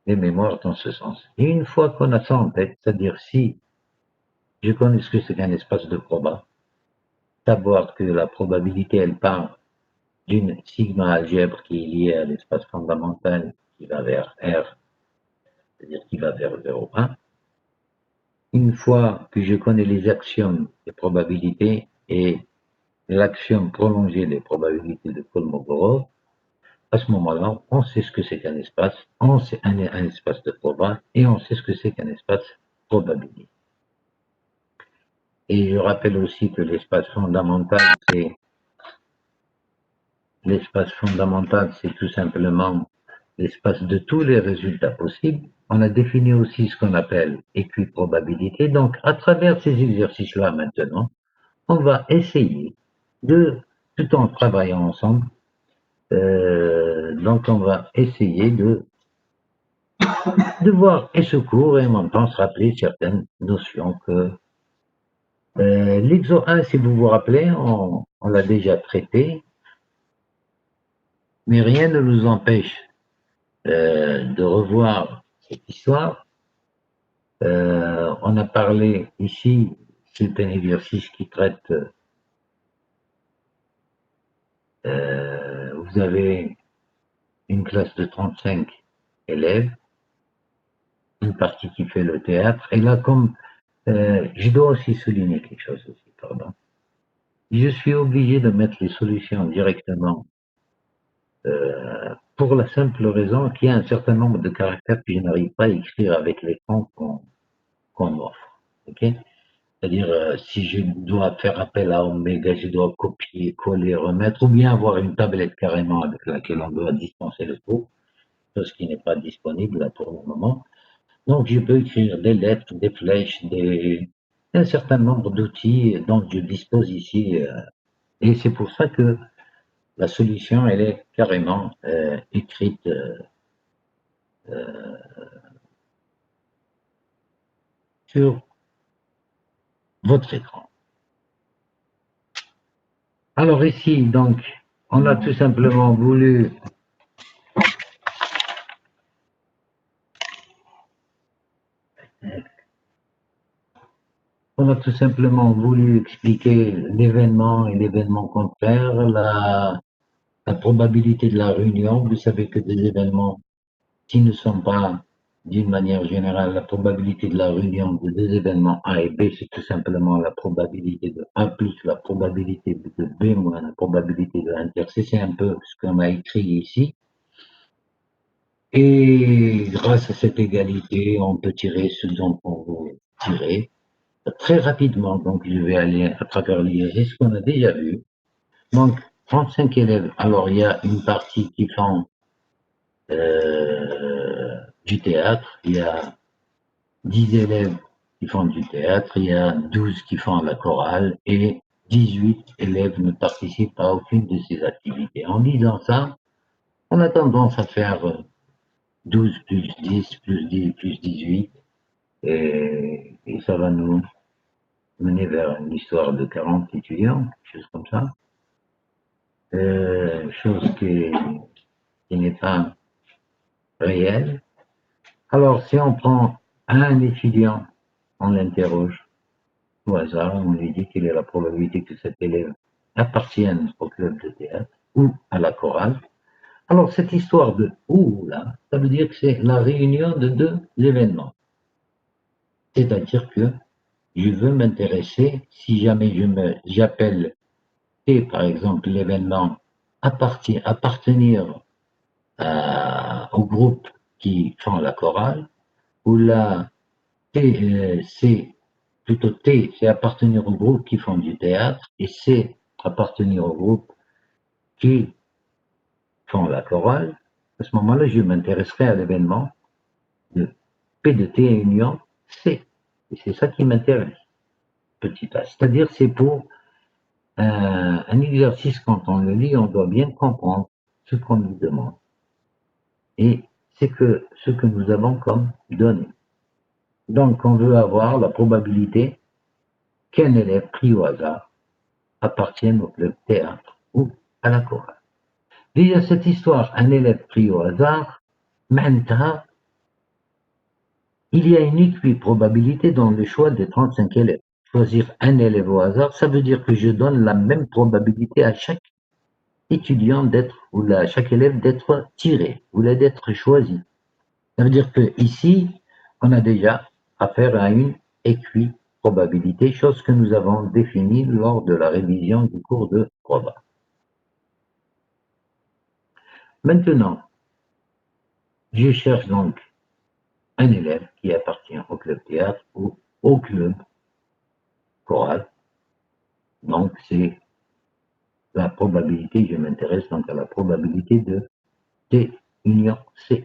les mémoires dans ce sens. Et une fois qu'on a ça en tête, c'est-à-dire si je connais ce que c'est qu'un espace de proba, savoir que la probabilité, elle part d'une sigma algèbre qui est liée à l'espace fondamental qui va vers R, c'est-à-dire qui va vers 0,1. Une fois que je connais les axiomes des probabilités et l'axiome prolongé des probabilités de Kolmogorov, à ce moment-là, on sait ce que c'est qu'un espace, on sait un espace de proba et on sait ce que c'est qu'un espace probabilité. Et je rappelle aussi que l'espace fondamental, c'est tout simplement l'espace de tous les résultats possibles. On a défini aussi ce qu'on appelle équiprobabilité. Donc, à travers ces exercices-là maintenant, on va essayer de, tout en travaillant ensemble, donc on va essayer de voir et ce cours et en même temps se rappeler certaines notions que l'exo 1, si vous vous rappelez, on l'a déjà traité, mais rien ne nous empêche de revoir cette histoire. On a parlé ici, c'est un exercice qui traite, vous avez une classe de 35 élèves, une partie qui fait le théâtre, et là comme je dois aussi souligner quelque chose aussi, pardon. Je suis obligé de mettre les solutions directement pour la simple raison qu'il y a un certain nombre de caractères que je n'arrive pas à écrire avec l'écran qu'on m'offre. Okay, c'est-à-dire, si je dois faire appel à Omega, je dois copier, coller, remettre, ou bien avoir une tablette carrément avec laquelle on doit dispenser le cours, chose qui n'est pas disponible là pour le moment. Donc, je peux écrire des lettres, des flèches, un certain nombre d'outils dont je dispose ici. Et c'est pour ça que la solution, elle est carrément écrite sur votre écran. Alors ici, donc, on a tout simplement voulu expliquer l'événement et l'événement contraire, la probabilité de la réunion. Vous savez que des événements qui ne sont pas, d'une manière générale, la probabilité de la réunion de deux événements A et B, c'est tout simplement la probabilité de A plus la probabilité de B moins la probabilité de l'intercé. C'est un peu ce qu'on a écrit ici. Et grâce à cette égalité, on peut tirer ce dont on veut tirer. Très rapidement, donc je vais aller à travers l'exercice qu'on a déjà vu. Donc, 35 élèves. Alors, il y a une partie qui font du théâtre, il y a 10 élèves qui font du théâtre, il y a 12 qui font la chorale et 18 élèves ne participent à aucune de ces activités. En disant ça, on a tendance à faire 12 plus 10 plus 10 plus 18 et ça va nous mener vers une histoire de 40 étudiants, quelque chose comme ça. Chose qui n'est pas réelle. Alors, si on prend un étudiant, on l'interroge au hasard, on lui dit quelle est la probabilité que cet élève appartienne au club de théâtre ou à la chorale. Alors, cette histoire de ou là, ça veut dire que c'est la réunion de deux événements. C'est-à-dire que je veux m'intéresser, si jamais j'appelle T, par exemple, l'événement appartenir au groupe qui font la chorale, ou là, c'est plutôt T, c'est appartenir au groupe qui font du théâtre, et C, appartenir au groupe qui font la chorale. À ce moment-là, je m'intéresserai à l'événement de P de T union C. Et c'est ça qui m'intéresse, petit a. C'est-à-dire, c'est pour un exercice, quand on le lit, on doit bien comprendre ce qu'on nous demande. Et c'est que ce que nous avons comme données. Donc, on veut avoir la probabilité qu'un élève pris au hasard appartienne au club théâtre ou à la chorale. Déjà, cette histoire, un élève pris au hasard, معناتها Il y a une équiprobabilité dans le choix des 35 élèves. Choisir un élève au hasard, ça veut dire que je donne la même probabilité à chaque étudiant d'être, ou à chaque élève d'être tiré, ou d'être choisi. Ça veut dire que ici, on a déjà affaire à une équiprobabilité, chose que nous avons définie lors de la révision du cours de proba. Maintenant, je cherche donc un élève qui appartient au club théâtre ou au club choral. Donc, c'est la probabilité, je m'intéresse donc à la probabilité de T union C.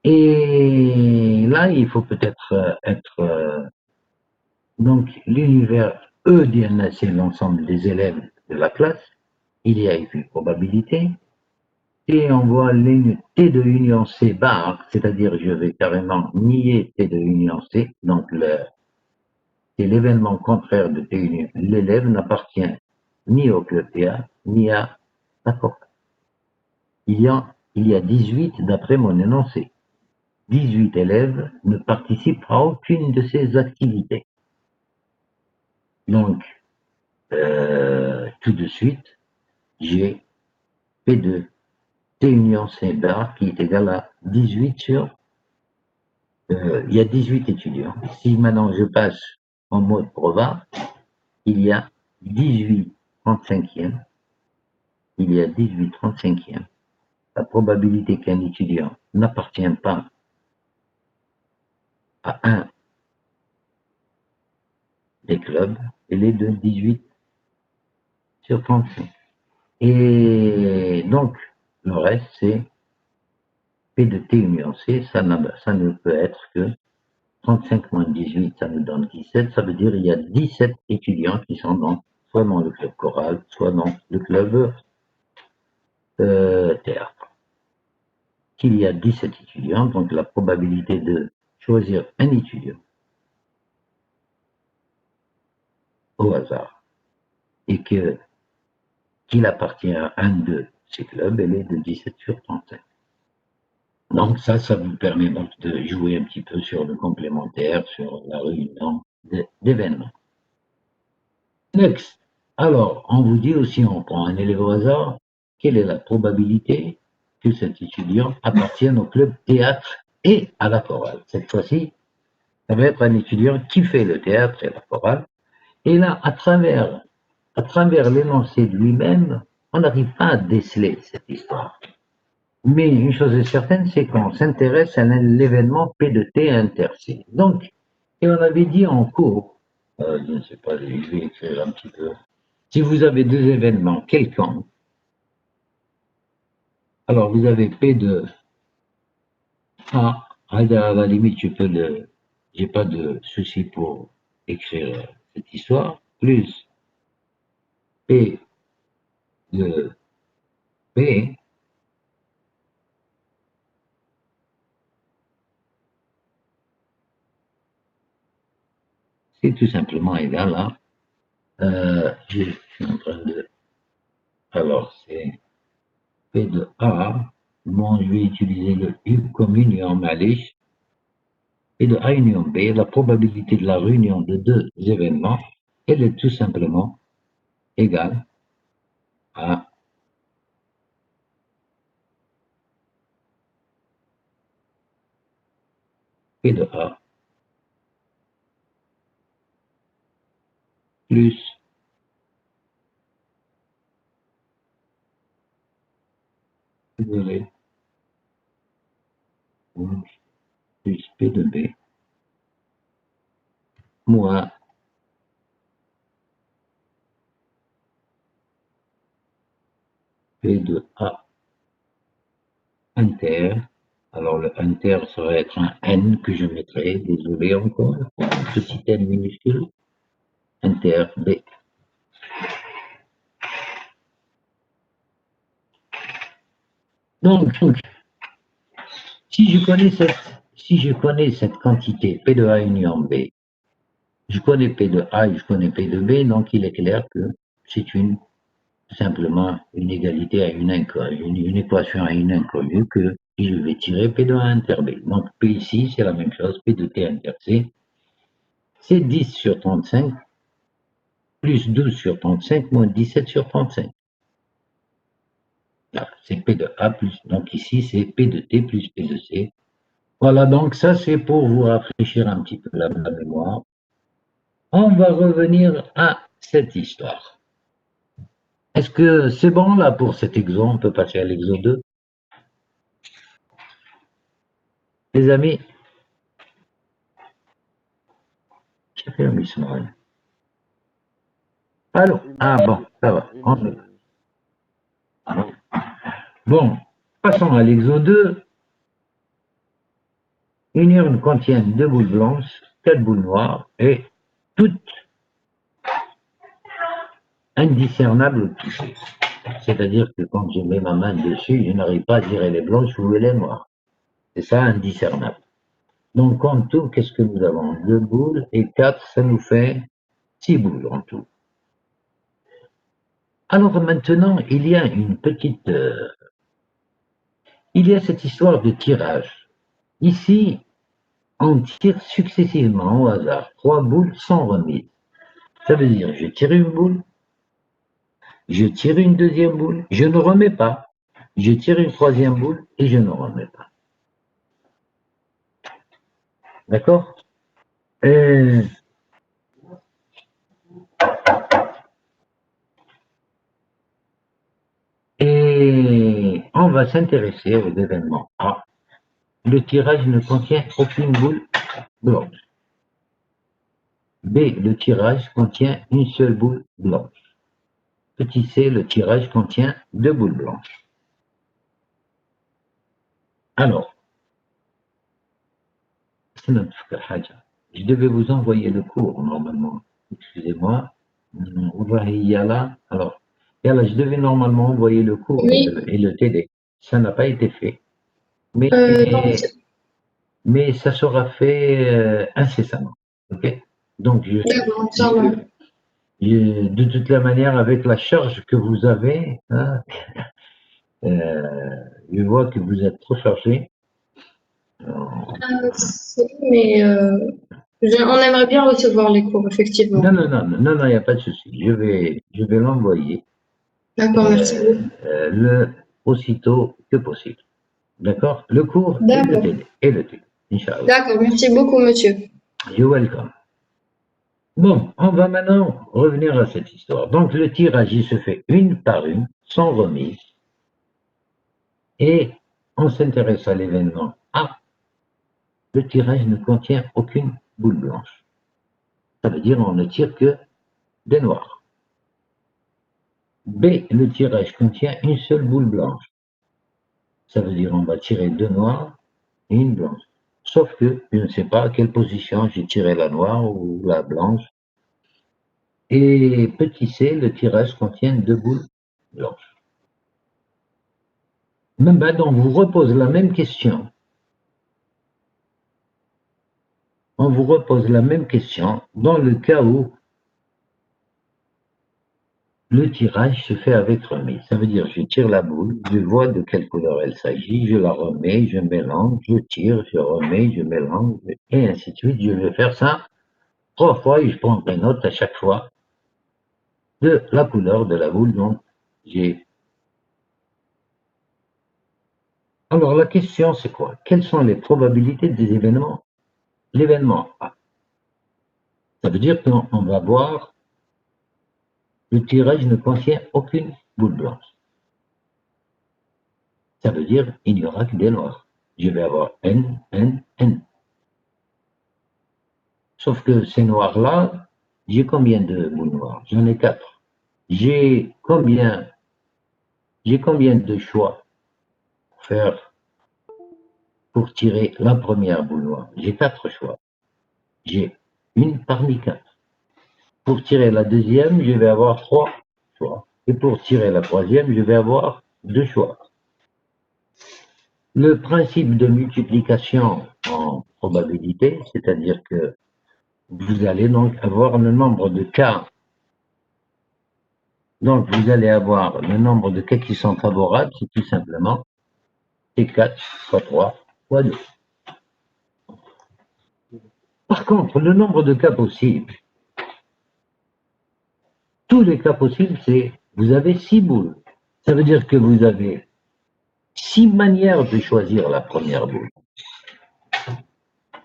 Et là, il faut peut-être être donc l'univers E-DNA, c'est l'ensemble des élèves de la classe. Il y a une probabilité. Et on voit ligne T de union C bar, c'est-à-dire je vais carrément nier T de union C, donc c'est l'événement contraire de T union. L'élève n'appartient ni au club théâtre, ni à la chorale. Il y a 18 d'après mon énoncé. 18 élèves ne participent à aucune de ces activités. Donc, tout de suite, j'ai P2 T union C bar qui est égal à 18 sur... il y a 18 étudiants. Si maintenant je passe en mode prova, il y a 18 35e. Il y a 18 35e. La probabilité qu'un étudiant n'appartient pas à un des clubs, elle est de 18 sur 35. Et donc, le reste, c'est P de T union C, ça ne peut être que 35 moins 18, ça nous donne 17. Ça veut dire qu'il y a 17 étudiants qui sont soit dans le club choral, soit dans le club théâtre. Qu'il y a 17 étudiants, donc la probabilité de choisir un étudiant au hasard et qu'il appartient à un de ces clubs, elle est de 17 sur 35. Donc ça vous permet donc de jouer un petit peu sur le complémentaire, sur la réunion d'événements. Next. Alors, on vous dit aussi, on prend un élève au hasard, quelle est la probabilité que cet étudiant appartienne au club théâtre et à la chorale. Cette fois-ci, ça va être un étudiant qui fait le théâtre et la chorale. Et là, à travers l'énoncé de lui-même, on n'arrive pas à déceler cette histoire. Mais une chose est certaine, c'est qu'on s'intéresse à l'événement P de T inter C. Donc, et on avait dit en cours, je ne sais pas, je vais écrire un petit peu. Si vous avez deux événements quelconques, alors vous avez P de A, à la limite, j'ai pas de souci pour écrire cette histoire, plus P de B, c'est tout simplement égal à, je suis en train de, alors c'est P de A, bon, je vais utiliser le U comme union malice, et de A union B, la probabilité de la réunion de deux événements, elle est tout simplement égale à P de A plus désolé, plus P de B moins P de A inter. Alors le inter serait être un N que je mettrai, désolé encore, un petit N minuscule, inter B. Donc, si je connais cette quantité P de A union B, je connais P de A et je connais P de B, donc il est clair que c'est simplement une égalité à une équation à une inconnue que et je vais tirer P de A inter B. Donc P ici, c'est la même chose, P de T inter C. C'est 10 sur 35, plus 12 sur 35, moins 17 sur 35. Là, c'est P de A plus, donc ici, c'est P de T plus P de C. Voilà, donc ça, c'est pour vous rafraîchir un petit peu la mémoire. On va revenir à cette histoire. Est-ce que c'est bon là pour cet exo? On peut passer à l'exo 2. Les amis, j'ai fait un missionnaire. Allô? Ah bon, ça va. Bon, passons à l'exo 2. Une urne contient 2 boules blanches, 4 boules noires et toutes indiscernables au toucher. C'est-à-dire que quand je mets ma main dessus, je n'arrive pas à tirer les blanches ou les noires. C'est ça, indiscernable. Donc en tout, qu'est-ce que nous avons? 2 boules et 4, ça nous fait 6 boules en tout. Alors maintenant, il y a cette histoire de tirage. Ici, on tire successivement au hasard 3 boules sans remise. Ça veut dire, je tire une boule, je tire une deuxième boule, je ne remets pas. Je tire une troisième boule et je ne remets pas. D'accord? Et on va s'intéresser aux événements A. Le tirage ne contient aucune boule blanche. B. Le tirage contient une seule boule blanche. Petit c. Le tirage contient 2 boules blanches. Alors, je devais vous envoyer le cours normalement. Excusez-moi. Alors, je devais normalement envoyer le cours et le TD. Ça n'a pas été fait. Mais ça sera fait incessamment. Ok? Donc, de toute la manière, avec la charge que vous avez, hein, je vois que vous êtes trop chargé. Mais on aimerait bien recevoir les cours, effectivement. Non, il n'y a pas de souci. Je vais l'envoyer. D'accord, merci beaucoup. Aussitôt que possible. D'accord? Le cours et le TD. Inch'Allah. D'accord, merci beaucoup, monsieur. You're welcome. Bon, on va maintenant revenir à cette histoire. Donc, le tirage, il se fait une par une, sans remise. Et on s'intéresse à l'événement A. Le tirage ne contient aucune boule blanche. Ça veut dire qu'on ne tire que des noirs. B. Le tirage contient une seule boule blanche. Ça veut dire qu'on va tirer 2 noirs et une blanche. Sauf que je ne sais pas à quelle position j'ai tiré la noire ou la blanche. Et petit c, le tirage contient 2 boules blanches. Donc, on vous repose la même question. On vous repose la même question dans le cas où le tirage se fait avec remise. Ça veut dire, je tire la boule, je vois de quelle couleur elle s'agit, je la remets, je mélange, je tire, je remets, je mélange, et ainsi de suite. Je vais faire ça 3 fois et je prendrai note à chaque fois de la couleur de la boule dont j'ai. Alors la question c'est quoi? Quelles sont les probabilités des événements? L'événement A. Ça veut dire qu'on va voir le tirage ne contient aucune boule blanche. Ça veut dire il n'y aura que des noirs. Je vais avoir N, N, N. Sauf que ces noirs-là, j'ai combien de boules noires? J'en ai 4. J'ai combien de choix pour tirer la première boule noire? J'ai 4 choix. J'ai une parmi 4. Pour tirer la deuxième, je vais avoir 3 choix. Et pour tirer la troisième, je vais avoir 2 choix. Le principe de multiplication en probabilité, c'est-à-dire que vous allez donc avoir le nombre de cas. Donc, vous allez avoir le nombre de cas qui sont favorables, c'est tout simplement c'est 4 fois 3 fois 2. Par contre, le nombre de cas possibles, tous les cas possibles, c'est vous avez 6 boules. Ça veut dire que vous avez 6 manières de choisir la première boule.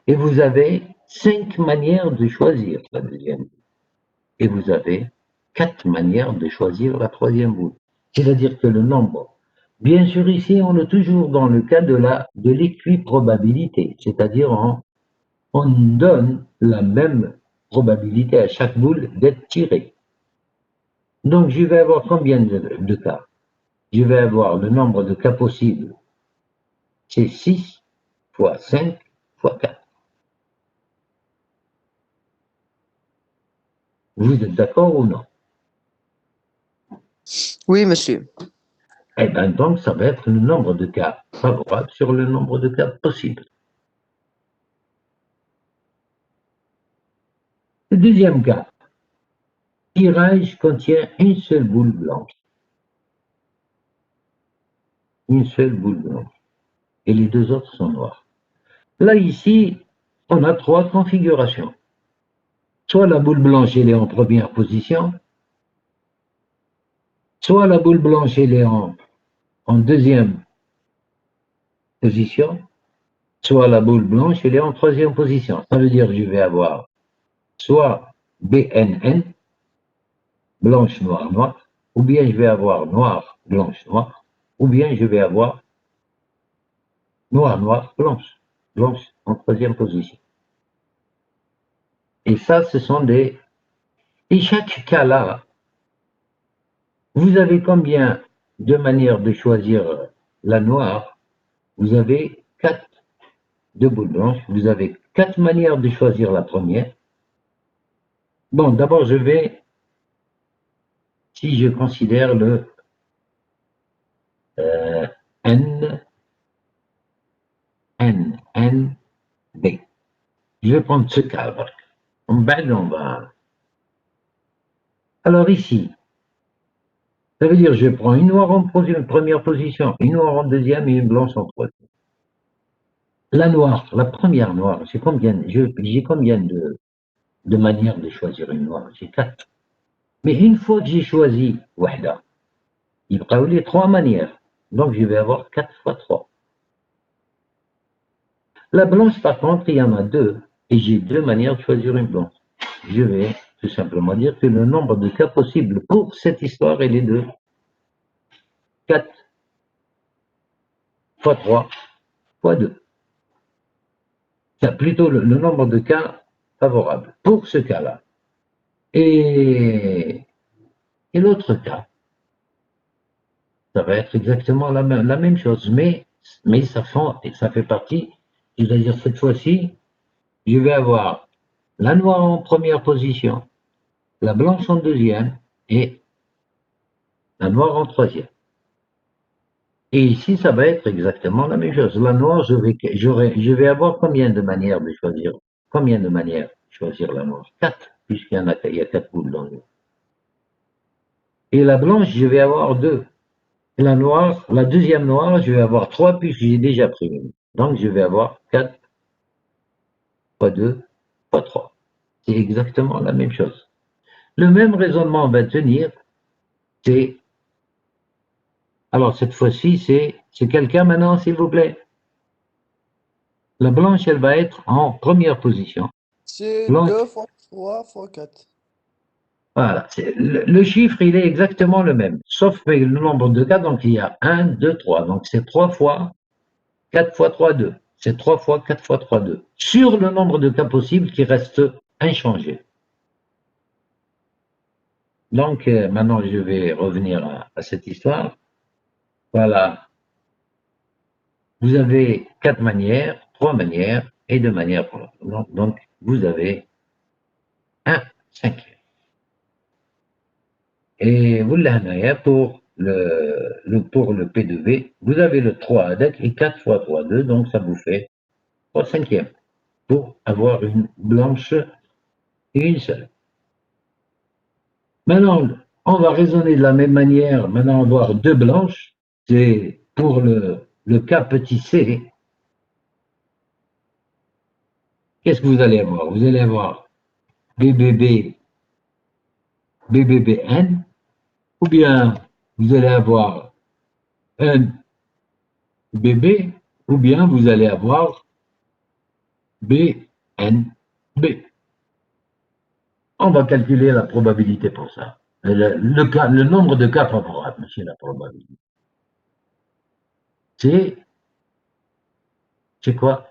Et vous avez 5 manières de choisir la deuxième boule. Et vous avez 4 manières de choisir la troisième boule. C'est-à-dire que le nombre, bien sûr ici on est toujours dans le cas de l'équiprobabilité, c'est-à-dire on donne la même probabilité à chaque boule d'être tirée. Donc je vais avoir combien de cas? Je vais avoir le nombre de cas possibles, c'est 6 fois 5 fois 4. Vous êtes d'accord ou non? Oui, monsieur. Eh bien donc ça va être le nombre de cas favorables sur le nombre de cas possibles. Le deuxième cas, tirage contient une seule boule blanche. Une seule boule blanche. Et les deux autres sont noires. Là, ici, on a 3 configurations. Soit la boule blanche, elle est en première position, soit la boule blanche, elle est en deuxième position, soit la boule blanche, elle est en troisième position. Ça veut dire que je vais avoir soit BNN, blanche, noire, noire, ou bien je vais avoir noir, blanche, noire, ou bien je vais avoir noir, noir, blanche, blanche en troisième position. Et ça, ce sont des... Et chaque cas là, vous avez combien de manières de choisir la noire? Vous avez 4 de boules blanches, vous avez 4 manières de choisir la première. Bon, d'abord je vais, si je considère le N, B. Je vais prendre ce cadre. On va... Alors ici, ça veut dire que je prends une noire en première position, une noire en deuxième et une blanche en troisième. La noire, la première noire, j'ai combien de manières de choisir une noire? J'ai 4. Mais une fois que j'ai choisi Wahda, il y aura les 3 manières. Donc je vais avoir 4 fois 3. La blanche, par contre, il y en a 2. Et j'ai 2 manières de choisir une blanche. Je vais tout simplement dire que le nombre de cas possibles pour cette histoire, elle est de 4 fois 3 fois 2. C'est plutôt le nombre de cas favorables pour ce cas-là. Et l'autre cas, ça va être exactement la même chose, mais ça fait partie, c'est-à-dire cette fois-ci, je vais avoir la noire en première position, la blanche en deuxième et la noire en troisième. Et ici, ça va être exactement la même chose. La noire, je vais avoir combien de manières de choisir? Combien de manières de choisir la noire? 4, puisqu'il y a 4 boules dans le. Et la blanche, je vais avoir 2. Et la noire, la deuxième noire, je vais avoir 3 puisque j'ai déjà pris une. Donc je vais avoir 4 fois 2 fois 3. C'est exactement la même chose. Le même raisonnement va tenir, c'est... Alors cette fois-ci, c'est quelqu'un maintenant, s'il vous plaît. La blanche, elle va être en première position. C'est Blanche, 2 fois 3 fois 4. voilà. Le chiffre, il est exactement le même. Sauf que le nombre de cas, donc il y a 1, 2, 3. Donc c'est 3 fois 4 fois 3, 2. C'est 3 fois 4 fois 3, 2. Sur le nombre de cas possibles qui reste inchangé. Donc, maintenant, je vais revenir à cette histoire. Voilà. Vous avez 4 manières, 3 manières et 2 manières pour l'autre. Donc, vous avez un cinquième. Et vous l'avez pour le P2V, vous avez le 3 avec et 4 fois 3, 2. Donc, ça vous fait 3 cinquièmes pour avoir une blanche et une seule. Maintenant, on va raisonner de la même manière. Maintenant, on va avoir 2 blanches. C'est pour le K petit c, qu'est-ce que vous allez avoir? Vous allez avoir BBB, BBBN, ou bien vous allez avoir un BB, ou bien vous allez avoir BNB. On va calculer la probabilité pour ça. Le nombre de cas favorables, c'est la probabilité. C'est quoi?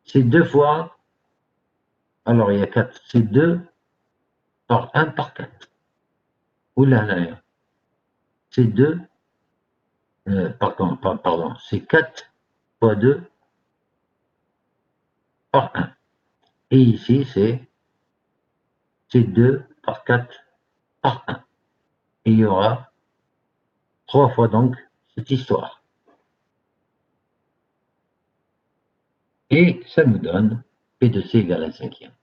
C'est 2 fois, alors il y a 4, c'est 2 par 1 par 4. Oula, là, c'est 2, pardon, c'est 4 fois 2 par 1. Et ici, c'est 2 par 4 par 1. Et il y aura 3 fois donc cette histoire. Et ça nous donne P de C égale à 1 cinquième.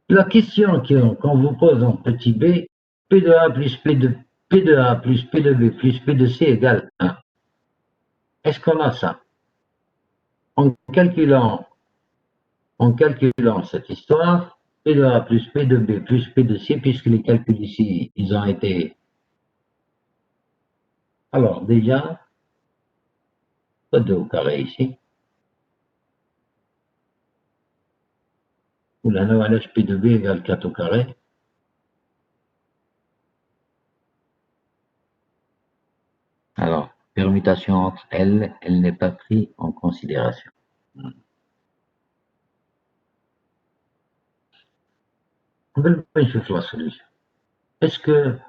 La question qu'on vous pose en petit b, P de A plus P de A plus P de B plus P de C égale 1. Est-ce qu'on a ça? En calculant cette histoire, P de A plus P de B plus P de C, puisque les calculs ici, ils ont été... Alors déjà, pas 2 au carré ici. Ou la novalèche P de B égale 4 au carré. Alors, permutation entre L, elle n'est pas prise en considération. On va nشوف la solution. Est-ce que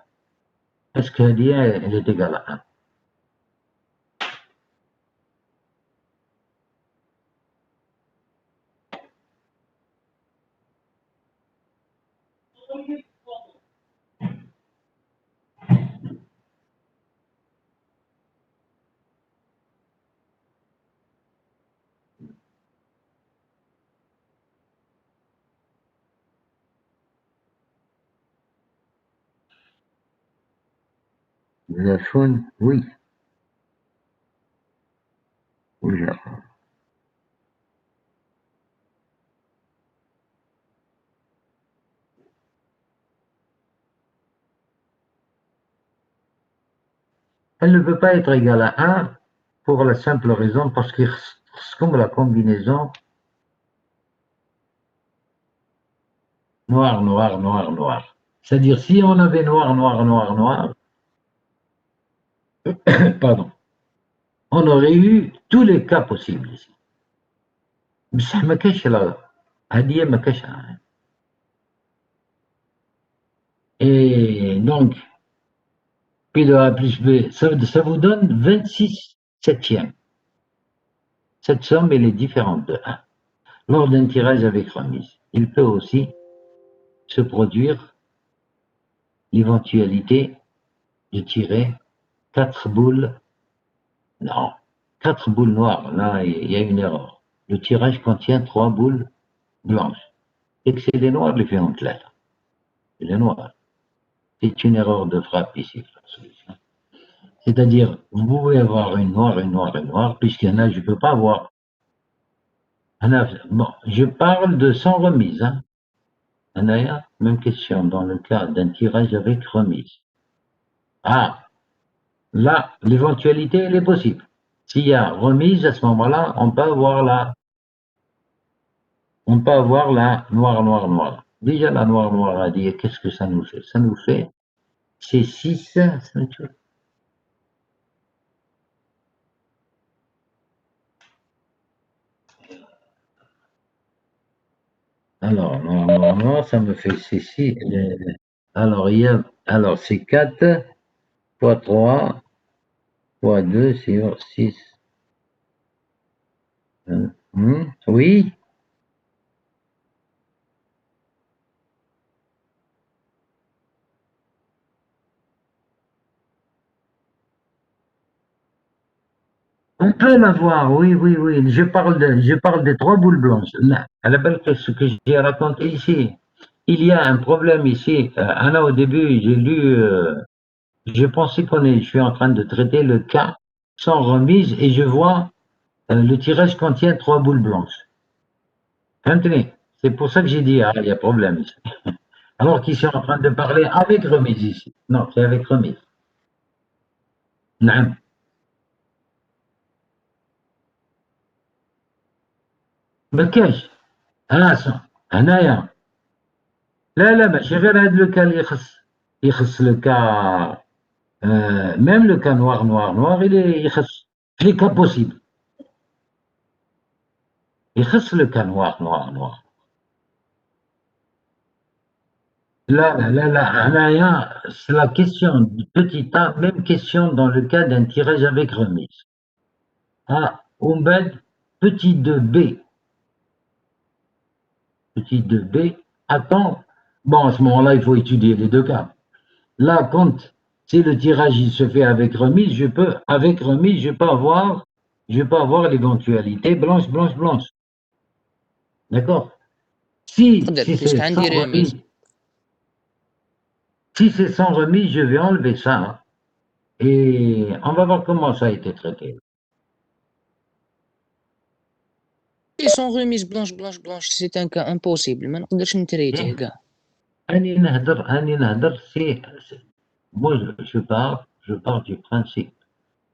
هذه elle est égale à 1? La faune, oui. Oui, la faune. Elle ne peut pas être égale à 1 pour la simple raison parce que c'est comme la combinaison noir, noir, noir, noir. C'est-à-dire, si on avait noir, noir, noir, noir, pardon, on aurait eu tous les cas possibles ici. بصح ما كاينش هذه ما كاينش. Et donc, P de A plus B, ça vous donne 26 septièmes. Cette somme, elle est différente de 1. Lors d'un tirage avec remise, il peut aussi se produire l'éventualité de tirer 4 boules. Non, 4 boules noires. Là, il y a une erreur. Le tirage contient 3 boules blanches. Et que c'est les noirs les différentes lettres. C'est les noirs. C'est une erreur de frappe ici, la solution. C'est-à-dire, vous pouvez avoir une noire, une noire, une noire, puisqu'il y en a, je ne peux pas avoir. Bon, je parle de sans remise. Hein. Même question dans le cas d'un tirage avec remise. Ah, là, l'éventualité, elle est possible. S'il y a remise, à ce moment-là, on peut avoir la noire, noire, noire. Déjà, la noire, noire à dire, qu'est-ce que ça nous fait? Ça nous fait, c'est 6, alors, noir, noir, noir, ça me fait C6. Alors, alors c'est 4 fois 3 fois 2 sur 6. Oui. On peut l'avoir, oui, oui, oui. Je parle des 3 boules blanches. Là, à la belle, ce que j'ai raconté ici. Il y a un problème ici. Anna, au début, j'ai lu Je pensais je suis en train de traiter le cas sans remise et je vois le tirage contient 3 boules blanches. Fahmtni? C'est pour ça que j'ai dit, ah, il y a problème ici. Alors qu'ils sont en train de parler avec remise ici. Non, c'est avec remise. نعم. ما كاش. هنايا. لا ماشي غير هذا لو كا اللي يخص لو كا ميم لو كا نوار اللي يخص لي كا بوسيبل يخص لو كا نوار. لا هنايا c'est la question du petit A, même question dans le cas d'un tirage avec remise. A ومن بعد petit 2B. Petit 2B, attends. Bon, à ce moment-là, il faut étudier les deux cas. Là, quand si le tirage il se fait avec remise, je peux avoir l'éventualité blanche. D'accord? Si تفضل c'est puisque sans عندي remise, رميز. si c'est sans remise, je vais enlever ça et on va voir comment ça a été traité. Ils sont remises blanche, c'est un cas impossible. ما نقدرش نتريتيه إيه؟ كاع. أني نهدر moi je pars du principe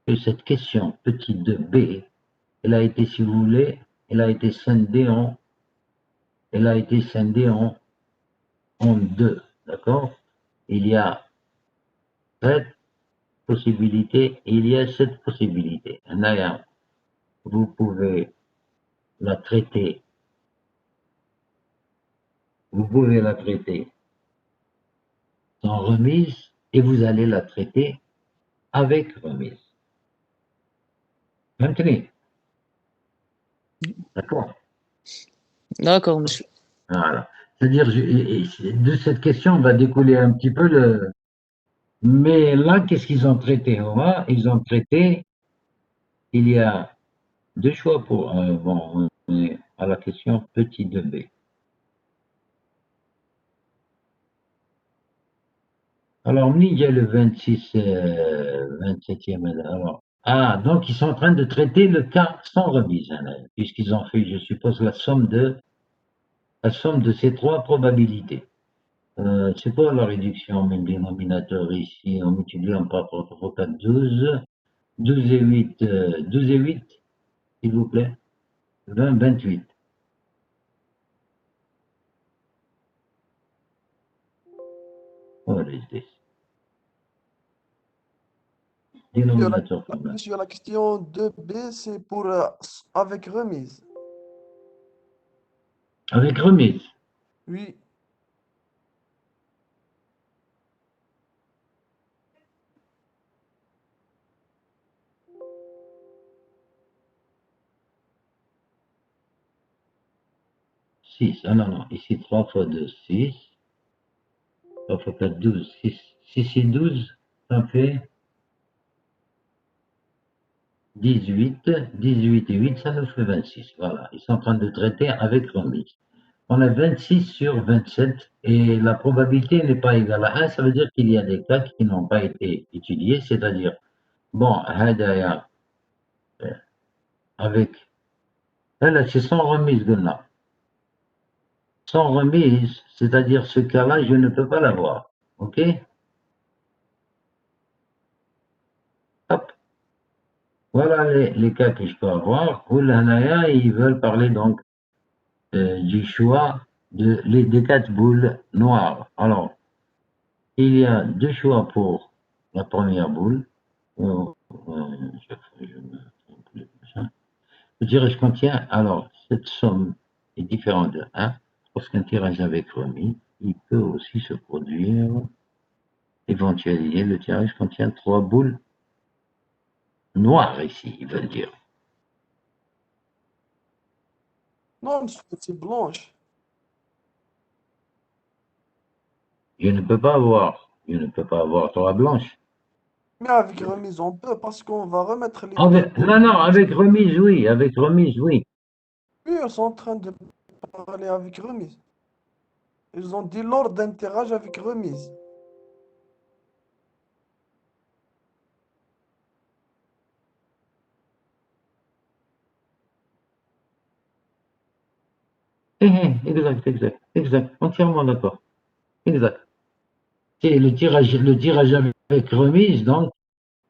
que cette question petit 2b, elle a été, si vous voulez, elle a été scindée en deux, d'accord? Il y a cette possibilité, il y a cette possibilité. Naya, vous pouvez la traiter, sans remise et vous allez la traiter avec remise. Maintenant, d'accord? D'accord, monsieur. Voilà. C'est-à-dire, de cette question va découler un petit peu le. Mais là, qu'est-ce qu'ils ont traité? Ils ont traité, il y a deux choix pour. Bon, on est à la question petit 2b. Alors, il y a le 26, 27e. Alors, donc ils sont en train de traiter le cas sans remise, hein, puisqu'ils ont fait, je suppose, la somme de ces trois probabilités. C'est quoi la réduction même dénominateur ici en multipliant par 4, 12, 12 et 8, 12 et 8, s'il vous plaît, 20, 28. What is this? Dénominateur combien? Monsieur, la question 2B, c'est pour avec remise. Avec remise. Oui. Six. Ah non, ici 3 fois 2, 6. 3 fois 4, 12. 6 et 12, ça fait 18. 18 et 8, ça nous fait 26. Voilà, ils sont en train de traiter avec remise. On a 26 sur 27 et la probabilité n'est pas égale à 1. Ça veut dire qu'il y a des cas qui n'ont pas été étudiés, c'est-à-dire, bon, avec, là, c'est sans remise de là. Sans remise, c'est-à-dire ce cas-là, je ne peux pas l'avoir. OK? Hop. Voilà les cas que je peux avoir. Ils veulent parler donc du choix des 4 boules noires. Alors, il y a deux choix pour la première boule. Le tirage contient, alors, cette somme est différente de 1. Lorsqu'un tirage avec remis, il peut aussi se produire, éventualité, le tirage contient 3 boules noires ici, ils veulent dire. Non, monsieur, c'est blanche. Je ne peux pas avoir 3 blanches. Mais avec remise, on peut parce qu'on va remettre les Non, avec remise, oui, Oui, ils sont en train de parler avec remise. Ils ont dit lors d'un tirage avec remise. Exact, entièrement d'accord. Exact. C'est le tirage avec remise, donc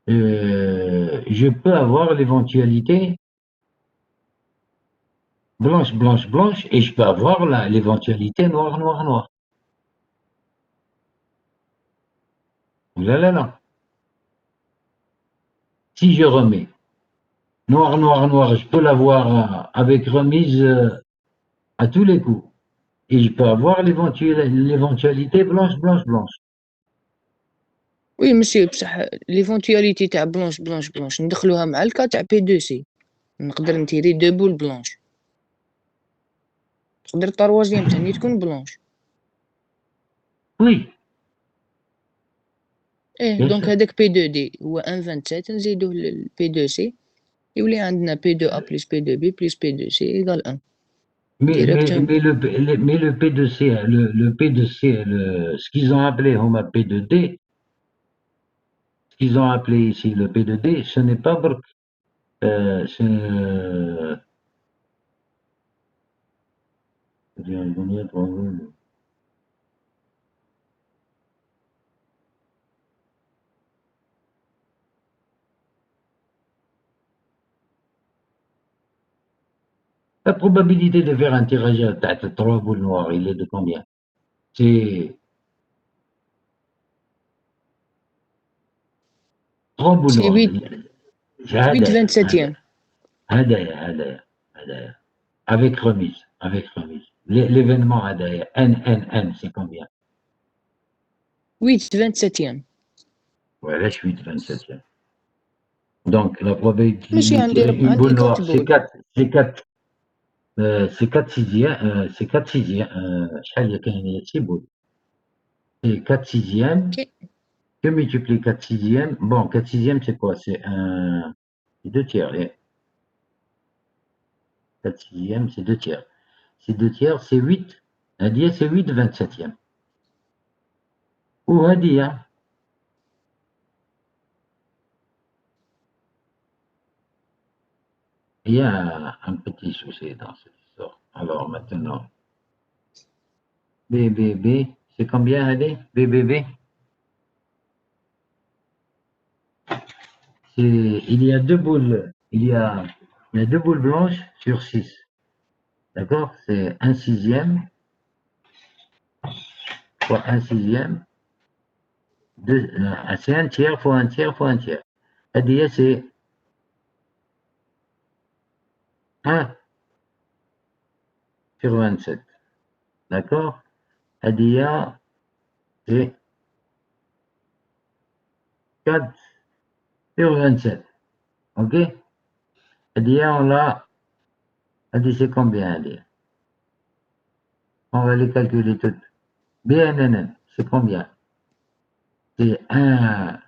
je peux avoir l'éventualité blanche, blanche, blanche, et je peux avoir l'éventualité noir, noir, noir. Là. Si je remets noir, noir, noir, je peux l'avoir avec remise à tous les coups. Et je peux avoir l'éventualité blanche, blanche, blanche. وي مسيو بصح ليفونتواليتي تاع بلونش بلونش بلونش ندخلوها مع الكا تاع بي دو سي نقدر نتيري دو بول بلونش تقدر الطروازيام تاني تكون بلونش Oui, bien دونك sûr. هذاك بي دو دي هو 1.27 نزيدوه للبي دو سي يولي عندنا بي دو ا بلس بي دو بي بلس بي دو سي ايغال 1 ديريكتوم Mais le P2C, le P2C, ce qu'ils ont appelé Homa P2D, ce qu'ils ont appelé ici le P2D, ce n'est pas Brk. La probabilité de faire un tirage à tête 3 boules noires, il est de combien? C'est 3 boules سي noires. 8 27 هدايا avec remise, avec remise. L'événement هدايا N, c'est combien? 8 27 Voilà, je suis 27e. Donc, la probabilité ماشي de tirer une عندي boule noire, 4 بول c'est 4 sixièmes, c'est 4 sixièmes, شحال هي كاين 6 boules. C'est 4 sixièmes, كي que multiplie 4 sixièmes, bon, 4 sixièmes, c'est quoi? C'est 2 tiers, 4 sixièmes, c'est 2 tiers. C'est 2 tiers, c'est 8. هادية c'est 8 27e. وهادية il y a un petit souci dans cette histoire. Alors maintenant, BBB, c'est combien, allez? BBB? Il y a deux boules, il y a deux boules blanches sur 6. D'accord? C'est un sixième fois un sixième. C'est un tiers fois un tiers fois un tiers. C'est-à-dire c'est 1 sur 27. D'accord? C'est-à-dire c'est 4 sur 27. Ok? C'est-à-dire on l'a. C'est combien? On va les calculer toutes. BNN, c'est combien? C'est un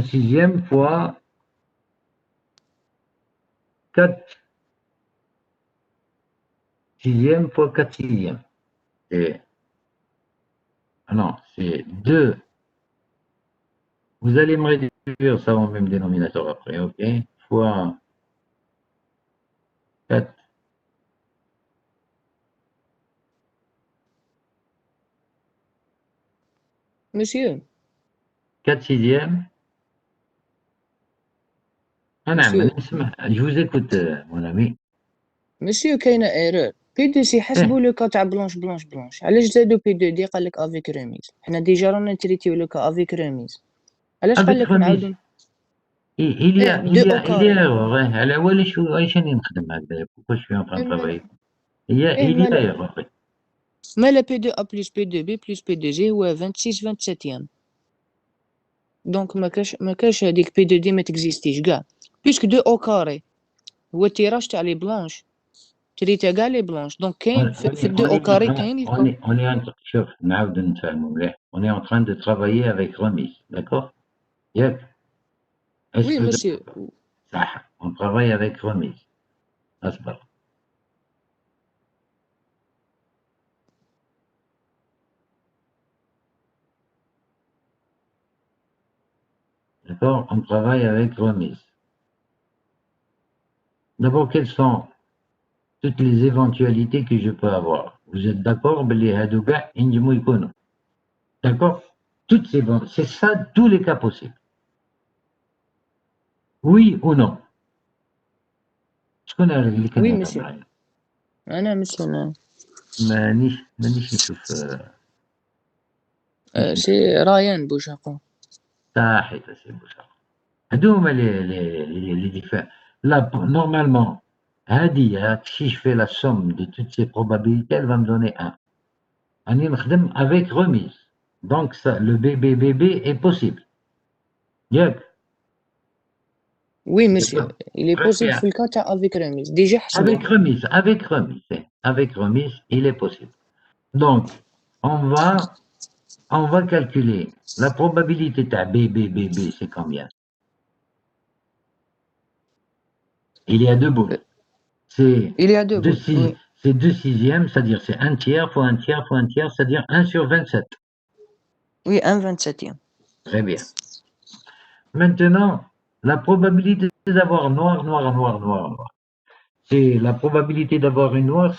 sixième fois 4 sixièmes fois 4 sixièmes. Non, c'est 2. Vous allez me réduire ça au même dénominateur après, ok? Fois 4. مسيو 4 sixièmes. مسيو Je vous écoute, mon ami. مسيو كاينه ايرور بي دو سي حسبوا لو كا تاع بلونش بلونش بلونش علاش زادوا بي دو دي قال لك افيك ريميز حنا ديجا رانا نتريتيو لو كا افيك ريميز علاش قال Avec لك remise. نعاودو Il دو y او a, il y a كاري erreur. على واش راني نخدم هكذا؟ Pourquoi je suis en train de travailler? Il y a مالا erreur. مالا بي دو ا بلس بي دو بي بلس بي دو جي هو 26 27 دونك ما كاش هذيك بي دو دي ما تكزيستيش كاع بيسك دو او كاري هو التيراج تاع لي بلونش تريتا كاع لي بلونش دونك كاين في الدو او كاري كاين الكو شوف نعاود نتفاهموا مليح. On est en train de travailler avec remise, d'accord? ياك؟ Est-ce وي que مسيو صح؟ On travaille avec remise. أصبر. D'accord? On travaille avec remise. D'abord, quels sont toutes les éventualités que je peux avoir. Vous êtes d'accord? D'accord? Toutes ces c'est ça, tous les cas possibles. Oui ou non? شكون اللي كان Oui, هضر monsieur. معايا؟ Monsieur. مانيش نشوف C'est Ryan Bouchakon. صحيت سي بوشرا. هادو هما لي ديفير. Là, normalement, هادي si je fais la somme de toutes ces probabilités, elle va me donner 1. راني نخدم avec remise. Donc ça, le BBBB est possible. ياك؟ Oui, monsieur. Il est Très possible bien. في le cas avec remise. Déjà Avec حسبوها. remise, avec remise, avec remise, il est possible. Donc, on va calculer la probabilité de BBBB, c'est combien? Il y a deux boules. C'est Il y a deux boules. Oui. c'est 2 sixièmes, c'est-à-dire c'est 1 tiers fois 1 tiers fois 1 tiers, c'est-à-dire 1 sur 27. Oui, 1/27e. Très bien. Maintenant, la probabilité d'avoir noir, noir, noir, noir, noir. C'est la probabilité d'avoir une noire,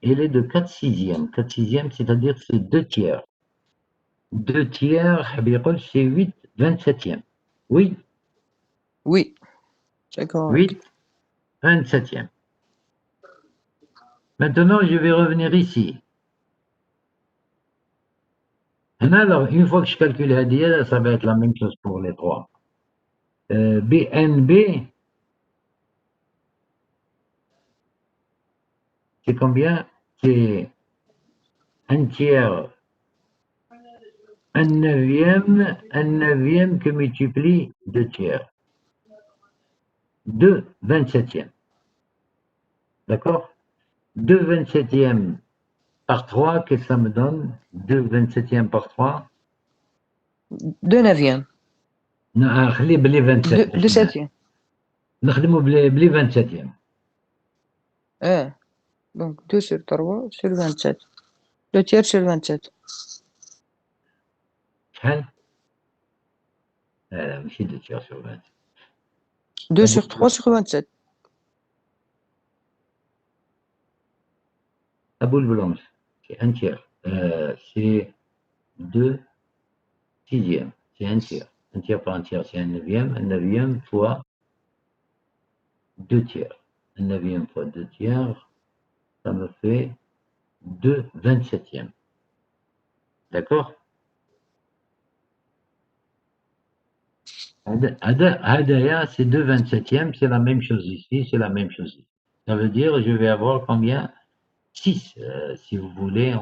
elle est de 4 sixièmes. 4 sixièmes, c'est-à-dire c'est 2 tiers. 2 tiers, c'est 8 27e. Oui, Oui, c'est correct. 8 27e. Maintenant, je vais revenir ici. Alors, une fois que je calcule Hadia, ça va être la même chose pour les trois. BNB, c'est combien? C'est un tiers, un neuvième que multiplie 2 tiers. 2 27e. D'accord? 2 27e par 3, qu'est-ce que ça me donne? 2 27e par 3. 2 neuvièmes. خليه بلي 27. 2 septième. نخدموا بلي 27e. Donc 2 sur 3 sur 27. 2 tiers sur 27. شحال؟ لا ماشي 2 tiers sur 20. 2 sur 3 sur 27. La boule blanche, c'est un tiers. C'est 2 sixièmes, c'est un tiers. Un tiers par un tiers, c'est un neuvième fois 2 tiers. Un neuvième fois 2 tiers, ça me fait 2 27e. D'accord? Hadaya, c'est 2 27e, c'est la même chose ici, c'est la même chose ici. Ça veut dire, je vais avoir combien? 6. Si vous voulez,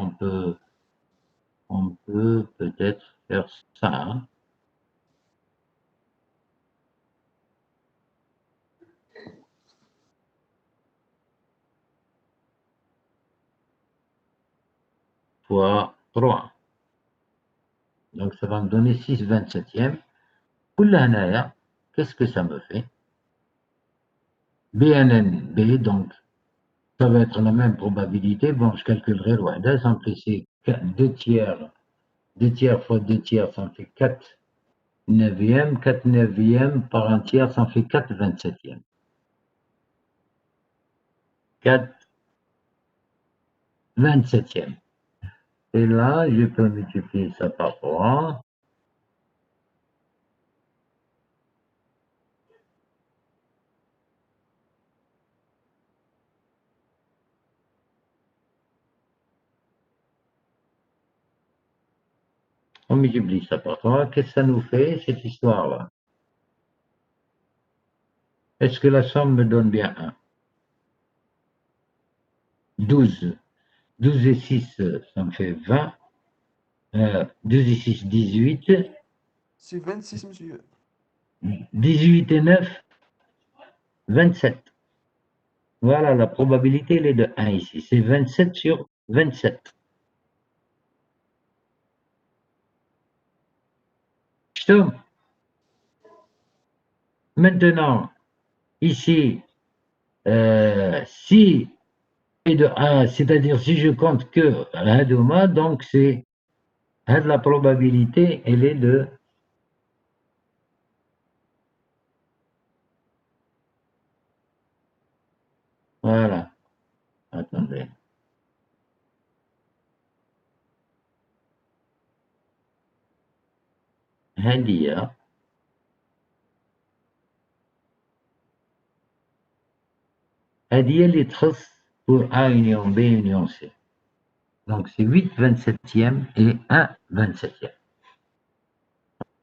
on peut peut-être faire ça. Hein. Fois 3. Donc ça va me donner 6 27e. Qu'est-ce que ça me fait? BNNB, donc ça va être la même probabilité. Bon, je calculerai le WADA, ça me fait 2 tiers. 2 tiers fois 2 tiers, ça me fait 4 neuvièmes. 4 neuvièmes par un tiers, ça me fait 4 27e. 4 27e. Et là, je peux multiplier ça par 3. On multiplie ça par 3. Qu'est-ce que ça nous fait, cette histoire-là? Est-ce que la somme me donne bien 1? 12. 12 et 6, ça me fait 20. 12 et 6, 18. C'est 26, monsieur. 18 et 9, 27. Voilà, la probabilité, elle est de 1 ici. C'est 27 sur 27. Stop. Maintenant, ici, si est de 1, c'est-à-dire si je compte que Hadouma, donc c'est la probabilité, elle est de voilà. هادية هادية اللي تخص pour A union B union C. Donc c'est 8 27e et 1 27e.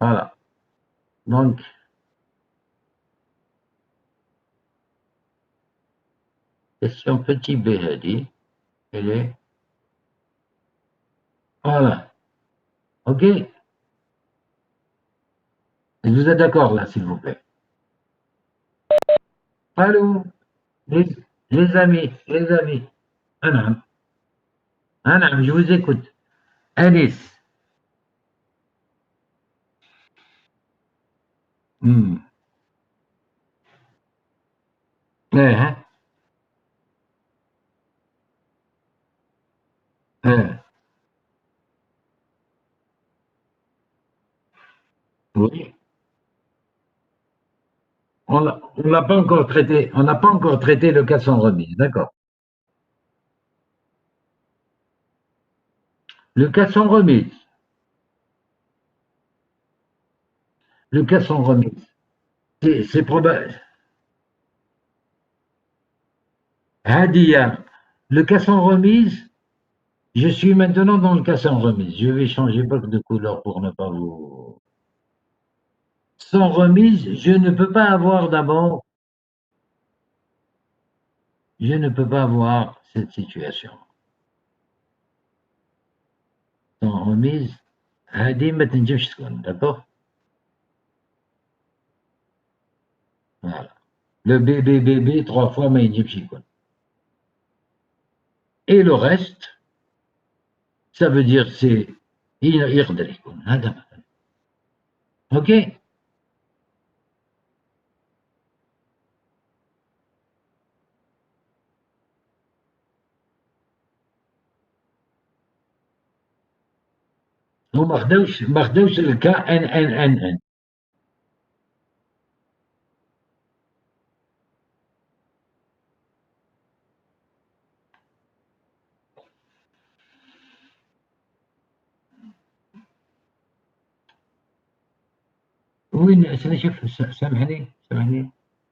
Voilà. Donc, question petit b هادي, elle est. Voilà. Ok. Vous êtes d'accord là, s'il vous plaît? Allô, les amis, les amis. Anam, Anam, je vous écoute. Alice. Hein? Oui. On n'a pas encore traité, on n'a pas encore traité le cas sans remise, d'accord. Le cas sans remise. Le cas sans remise. C'est probable. Hadia. Le cas sans remise, je suis maintenant dans le cas sans remise. Je vais changer de couleur pour ne pas vous. Sans remise, je ne peux pas avoir d'abord. Je ne peux pas avoir cette situation. Sans remise, Hadi d'accord? Voilà. Le bébé, 3 fois, mais et le reste, ça veut dire c'est ok? ما خداوش الكا ان. Oui, سامحني.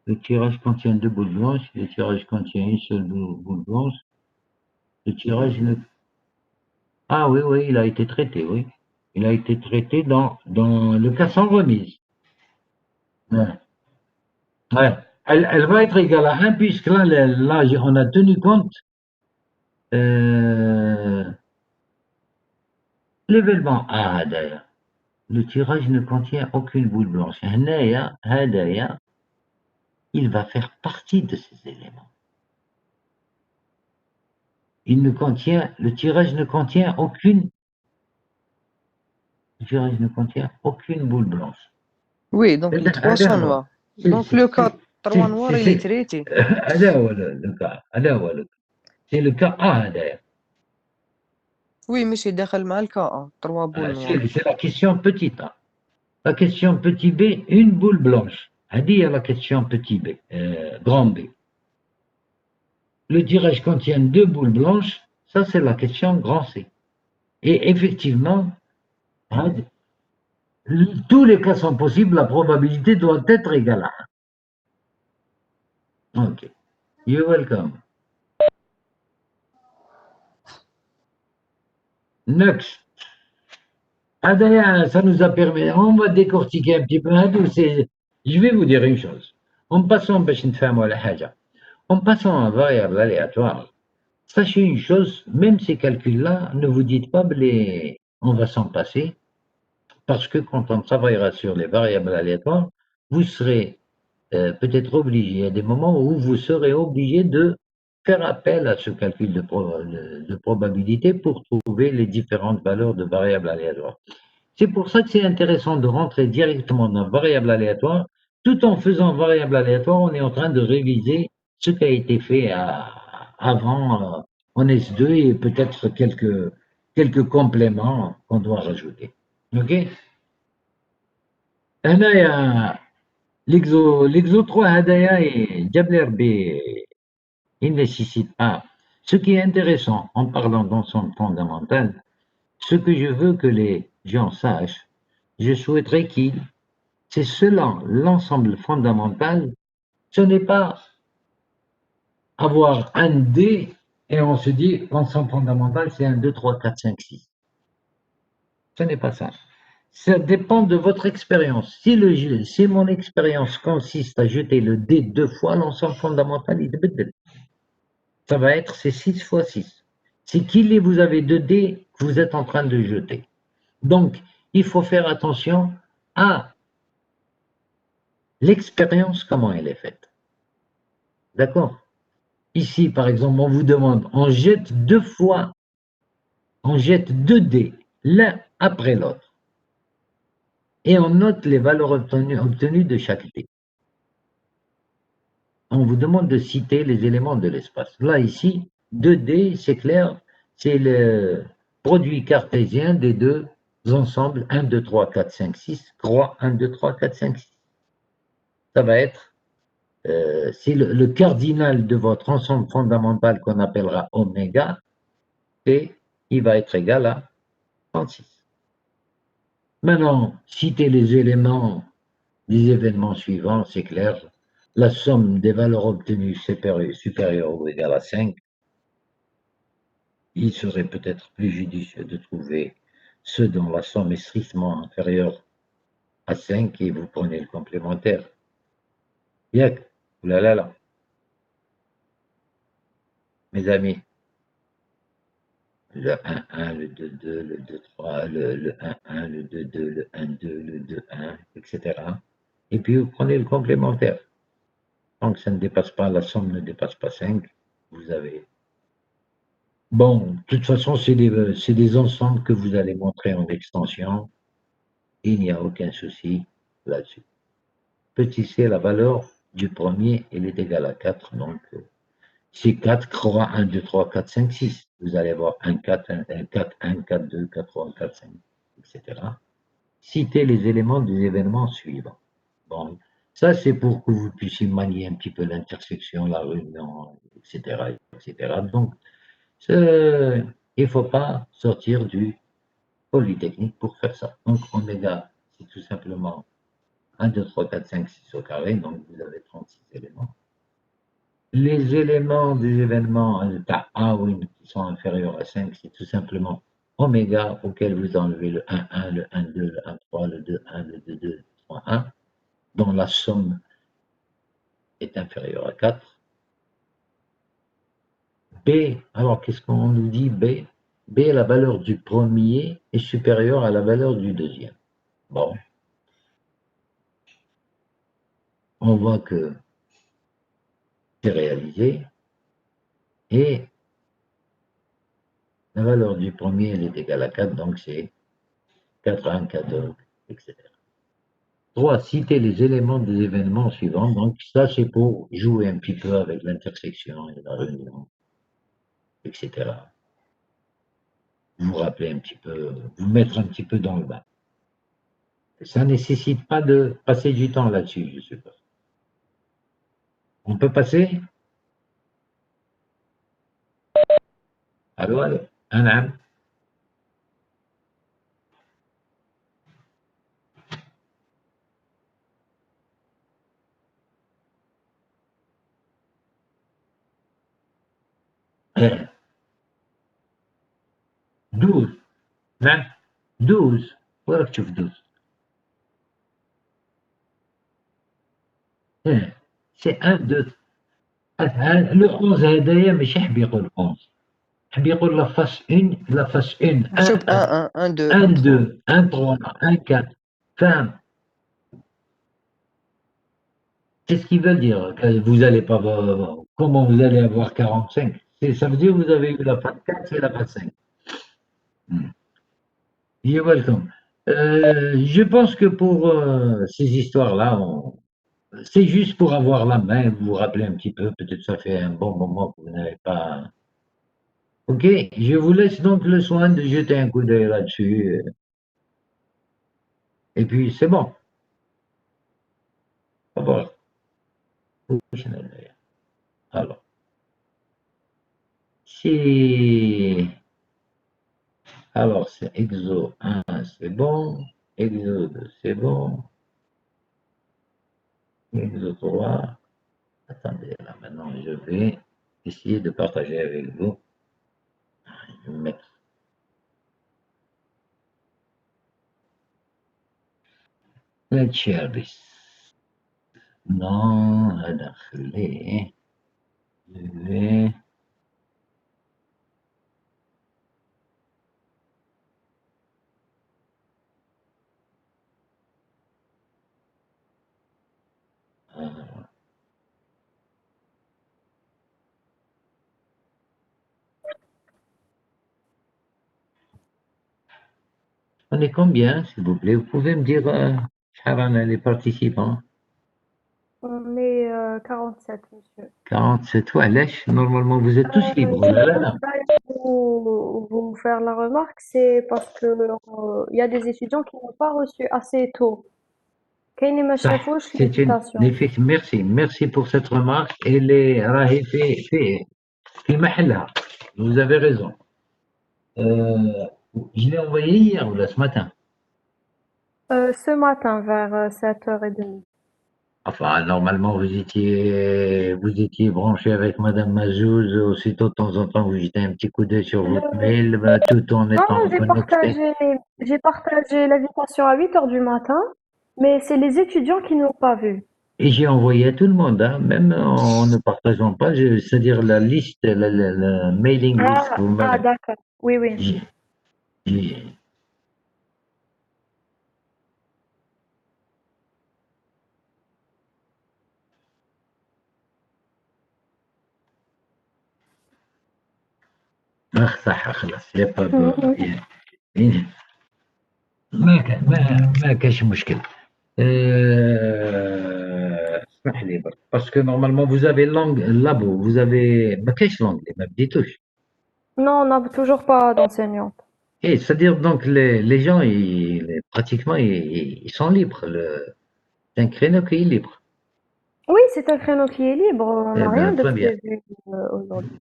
Le tirage contient 2 boules blanches, le tirage contient une seule boule blanche. Le tirage ne. Ah oui, il a été traité, oui. Il a été traité dans le cas sans remise. Ouais. Ouais. Elle va être égale à 1 puisque là, on a tenu compte l'événement A d'ailleurs. Le tirage ne contient aucune boule blanche. Hadaya, il va faire partie de ces éléments. Le tirage ne contient aucune boule blanche. Oui, donc les 3 sont noirs. Donc le cas 3 noirs, il est traité. C'est le cas A d'ailleurs. Oui, mais c'est دخل مع الكا 3 boules noires. C'est la question petit A. La question petit B, une boule blanche. Hadi la question petit B, grand B. Le tirage contient 2 boules blanches, ça c'est la question grand C. Et effectivement, tous les cas sont possibles, la probabilité doit être égale à 1. Ok. You're welcome. Next. Ça nous a permis, on va décortiquer un petit peu. Je vais vous dire une chose. En passant à variable aléatoire, sachez une chose, même ces calculs-là, ne vous dites pas on va s'en passer, parce que quand on travaillera sur les variables aléatoires, vous serez peut-être obligé, il y a des moments où vous serez obligé de faire appel à ce calcul de probabilité pour trouver les différentes valeurs de variables aléatoires. C'est pour ça que c'est intéressant de rentrer directement dans variable aléatoire. Tout en faisant variable aléatoire, on est en train de réviser ce qui a été fait avant en S2 et peut-être quelques compléments qu'on doit rajouter. Ok? L'exo 3 hadaya et Jabler B, il ne nécessite pas. Ce qui est intéressant en parlant d'ensemble fondamental, ce que je veux que les gens sachent, je souhaiterais c'est selon l'ensemble fondamental. Ce n'est pas avoir un dé et on se dit l'ensemble fondamental c'est 1, 2, 3, 4, 5, 6. Ce n'est pas ça. Ça dépend de votre expérience. Si mon expérience consiste à jeter le dé 2 fois, l'ensemble fondamental, ça va être c'est 6 fois 6. C'est qu'il vous avez 2 dés que vous êtes en train de jeter. Donc, il faut faire attention à l'expérience, comment elle est faite. D'accord? Ici, par exemple, on vous demande, on jette 2 fois, on jette 2 dés, l'un après l'autre. Et on note les valeurs obtenues de chaque dé. On vous demande de citer les éléments de l'espace. Là, ici, 2D, c'est clair, c'est le produit cartésien des deux ensembles 1, 2, 3, 4, 5, 6, croix 1, 2, 3, 4, 5, 6. Ça va être, c'est le cardinal de votre ensemble fondamental qu'on appellera oméga, et il va être égal à 36. Maintenant, citer les éléments des événements suivants, c'est clair. La somme des valeurs obtenues supérieure ou égale à 5. Il serait peut-être plus judicieux de trouver ceux dont la somme est strictement inférieure à 5 et vous prenez le complémentaire. Bien, oulala, mes amis, le 1-1, le 2-2, le 2-3, le 1-1, le 2-2, le 1-2, le 2-1, etc. Et puis vous prenez le complémentaire. Tant que ça ne dépasse pas, la somme ne dépasse pas 5, vous avez. Bon, de toute façon, c'est des ensembles que vous allez montrer en extension. Il n'y a aucun souci là-dessus. Petit c, la valeur du premier, elle est égale à 4. Donc, c'est 4, croix 1, 2, 3, 4, 5, 6. Vous allez avoir 1, 4, 1, 4, 1, 4, 2, 4, 3, 4, 5, etc. Citez les éléments des événements suivants. Bon, ça, c'est pour que vous puissiez manier un petit peu l'intersection, la réunion, etc., etc. Donc, il ne faut pas sortir du polytechnique pour faire ça. Donc, oméga, c'est tout simplement 1, 2, 3, 4, 5, 6 au carré, donc vous avez 36 éléments. Les éléments des événements à l'état A ou qui sont inférieurs à 5, c'est tout simplement oméga auquel vous enlevez le 1, 1, le 1, 2, le 1, 3, le 2, 1, le 2, 2, 3, 1, dont la somme est inférieure à 4. B, alors qu'est-ce qu'on nous dit B? B, la valeur du premier est supérieure à la valeur du deuxième. Bon. On voit que c'est réalisé et la valeur du premier elle est égale à 4, donc c'est 4, 1, 4, etc. 3. Citer les éléments des événements suivants. Donc ça c'est pour jouer un petit peu avec l'intersection et la réunion, etc. Vous rappeler un petit peu, vous mettre un petit peu dans le bain. Ça ne nécessite pas de passer du temps là-dessus, je suppose. On peut passer? Allô, allô? Un. Eh, 12. نعم 12. وراك تشوف 12. سي 1 2. لو 11 هدايا ماشي حاب يقول 11. حاب يقول لا فاس 1 لا فاس 1 شوف 1 1 1 1 2 1 2 1 3 1 4. Femme, c'est ce qu'ils veulent dire. Que vous allez pas comment vous allez avoir 45? Ça veut dire que vous avez eu la phase 4 et la phase 5. You're welcome. Je pense que pour ces histoires-là, c'est juste pour avoir la main, vous vous rappelez un petit peu, peut-être ça fait un bon moment que vous n'avez pas. Ok, je vous laisse donc le soin de jeter un coup d'œil là-dessus. Et puis c'est bon. Au revoir. Alors, si. Alors, c'est exo 1, c'est bon. Exode, c'est bon. Exode 3. Attendez, là, maintenant, je vais essayer de partager avec vous. Je vais mettre la Chervis. Non, هدخليه. Je vais. On est combien, s'il vous plaît? Vous pouvez me dire, les participants? On est 47, monsieur. 47 fois, lèche. Normalement, vous êtes tous libres. Oh là là. Vous faire la remarque, c'est parce que il y a des étudiants qui n'ont pas reçu assez tôt. كاين اللي ما صح. شافوش C'est une l'invitation. merci pour cette remarque. Elle est راهي في محلها. Vous avez raison. Je l'ai envoyé hier ou là ce matin. Ce matin vers 7h30. Enfin, normalement, vous étiez branché avec Madame Mazouz. Aussitôt, de temps en temps, vous jetez un petit coup d'œil sur votre mail, bah, tout en Non, étant connecté. j'ai partagé l'invitation à 8h du matin, mais c'est les étudiants qui n'ont pas vu. Et j'ai envoyé à tout le monde, hein, même en ne partageant pas, c'est-à-dire la liste, la mailing list. D'accord. Oui, oui. j'ai- j'ai- صح خلاص يا بابا ما كاش مشكل اسمح لي برك باسكو نورمالمون vous avez langue labo vous avez ما كاينش l'anglais ما بديتوش Non, on n'a toujours pas d'enseignante. et c'est-à-dire donc les gens pratiquement ils sont libres c'est un créneau qui est libre. Oui, c'est un créneau qui est libre. On Eh n'a ben rien de très bien. prévu aujourd'hui.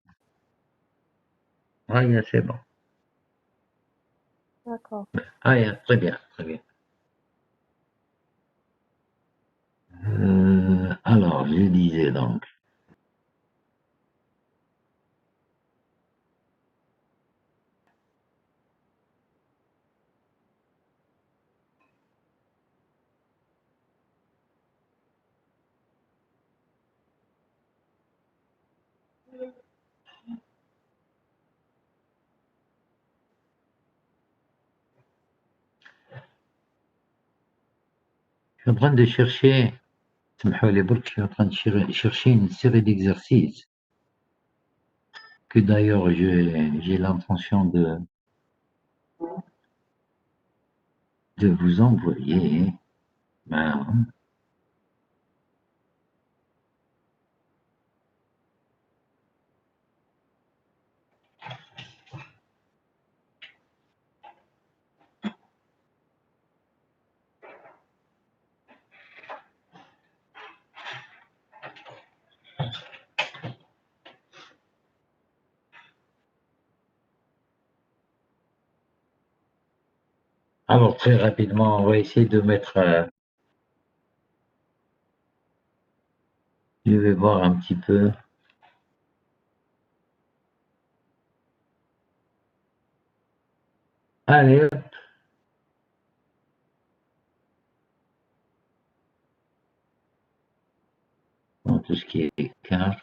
Ah yeah, c'est bon. D'accord. Ah yeah, très bien, très bien. Alors je disais donc je suis en train de chercher سمحوا لي برك je suis en train de chercher une série d'exercices que d'ailleurs j'ai l'intention de vous envoyer. Ben, alors très rapidement, on va essayer de mettre. Je vais voir un petit peu. Allez, hop. Bon, tout ce qui est cartes.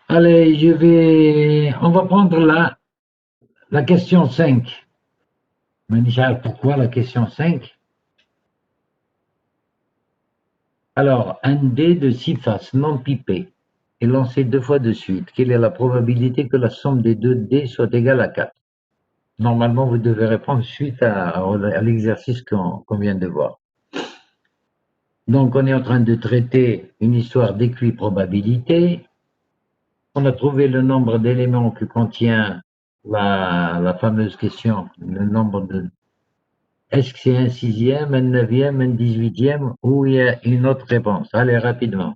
Allez, on va prendre la question 5. Manichal, pourquoi la question 5? Alors, un dé de 6 faces non pipé est lancé 2 fois de suite. Quelle est la probabilité que la somme des 2 dés soit égale à 4? Normalement, vous devez répondre suite à l'exercice qu'on vient de voir. Donc, on est en train de traiter une histoire d'équiprobabilité. On a trouvé le nombre d'éléments que contient la fameuse question, le nombre de... Est-ce que c'est un sixième, un neuvième, un 18e ou il y a une autre réponse? Allez, rapidement.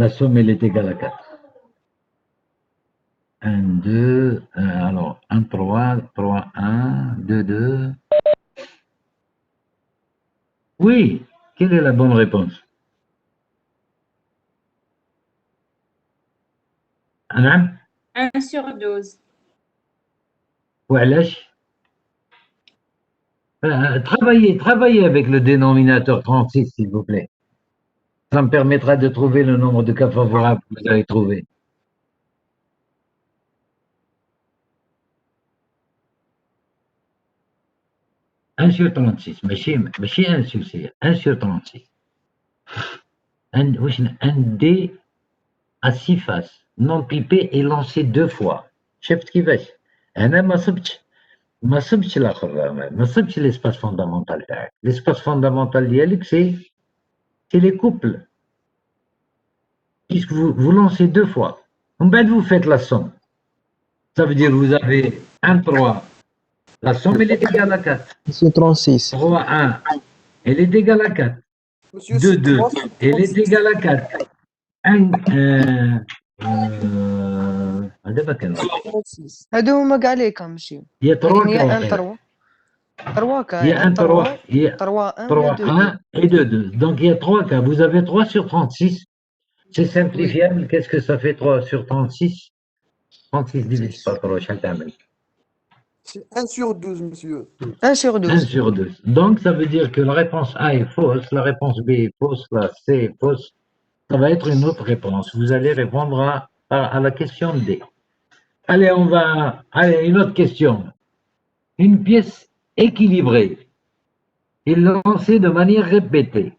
La somme, elle est égale à 4. 1, 2, alors 1, 3, 3, 1, 2, 2. Oui, quelle est la bonne réponse? نعم 1 sur 12. وعلاش؟ Travaillez avec le dénominateur 36, s'il vous plaît. Ça me permettra de trouver le nombre de cas favorables que vous allez trouver. Un sur 36, ماشي 1 sur 6, 1 sur 36. Un dé à 6 faces, non pipé et lancé 2 fois. شفت كيفاش؟ أنا ما صبتش الآخر، ما صبتش l'espace fondamental تاعك. L'espace fondamental ديالك c'est les couples. Puisque vous lancez 2 fois. En fait, vous faites la somme. Ça veut dire que vous avez 1, 3. La somme, elle est égale à 4. Monsieur 36. 3, 1. Elle est égale à 4. Monsieur, 2, c'est 2. 3 sur Elle est 36. égale à 4. 1, دابا كان 36. هادو هما كاع لي كا ماشي il y a 3 كاين يا ان cas. 3 3 كا Il y a يا 1, ان 3 3. Il y a 3 1 3, ولا 2 1 et 2, 2. Donc il y a 3 cas. Vous avez 3 sur 36. C'est simplifiable. Qu'est-ce que ça fait 3 sur 36? 36 divisé par 3, شحال تعمل؟ C'est 1 sur 12, monsieur. 1 sur 1 12 sur 2. Donc, ça veut dire que la réponse A est fausse, la réponse B est fausse, la C est fausse. Ça va être une autre réponse. Vous allez répondre à la question D. Allez, allez, une autre question. Une pièce équilibrée est lancée de manière répétée.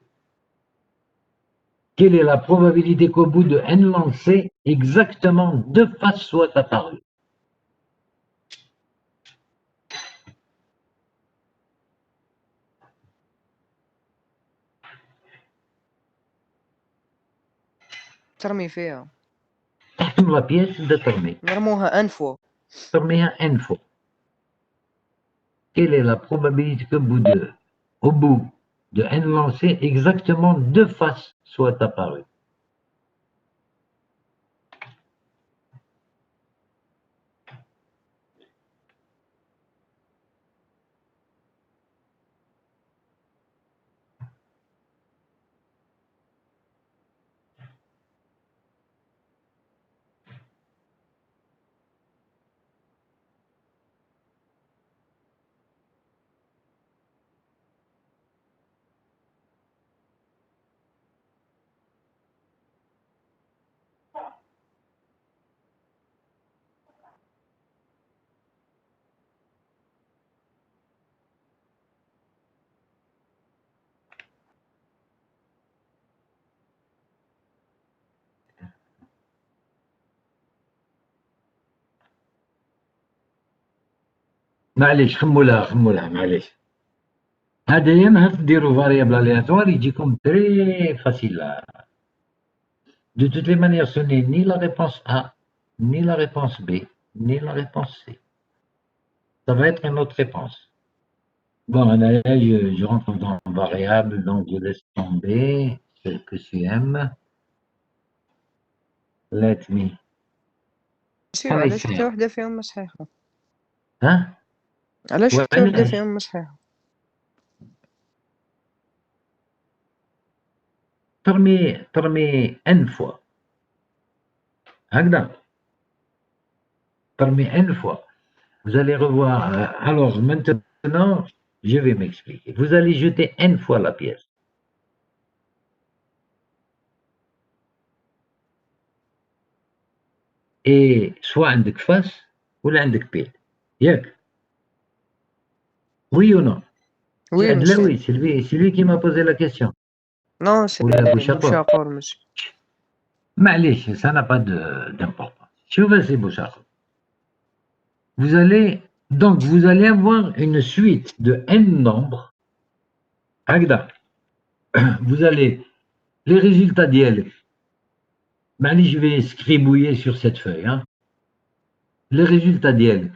Quelle est la probabilité qu'au bout de n lancées, exactement 2 faces soient apparues? ترمي فيها تحكم la pièce de ترمي. نرموها ان فوا ترميها n fois. Quelle est la probabilité qu'au bout de n lancées, exactement 2 faces soient apparues? معليش خمولها معليش. هذا يا نهار تديروا فاريابل aléatoire يجيكم très facile. De toutes les manières, ce n'est ni la réponse A, ni la réponse B, ni la réponse C. Ça va être une autre réponse. Bon, là, je rentre dans variable, donc je laisse tomber ce que tu aimes. Let me. ماشي علاش حتى وحده فيهم مش صحيحه Hein? علاش حتى وحده فيهم مش صحيحه ترمي n fois. هكذا. ترمي n fois. Vous allez revoir. Alors, maintenant, je vais m'expliquer. Vous allez jeter n fois la pièce. Et soit عندك face ولا عندك pile. ياك؟ Oui ou non? وي ماشي C'est lui qui m'a posé la question. نو سي ولا بوشاقور. بوشاقور ماشي معليش, ça n'a pas d'importance. شوف سي بوشاقور. Vous allez avoir une suite de n nombres. هكذا. Vous allez les résultats ديالك. معليش, je vais scribouiller sur cette feuille. Hein. Les résultats ديالك.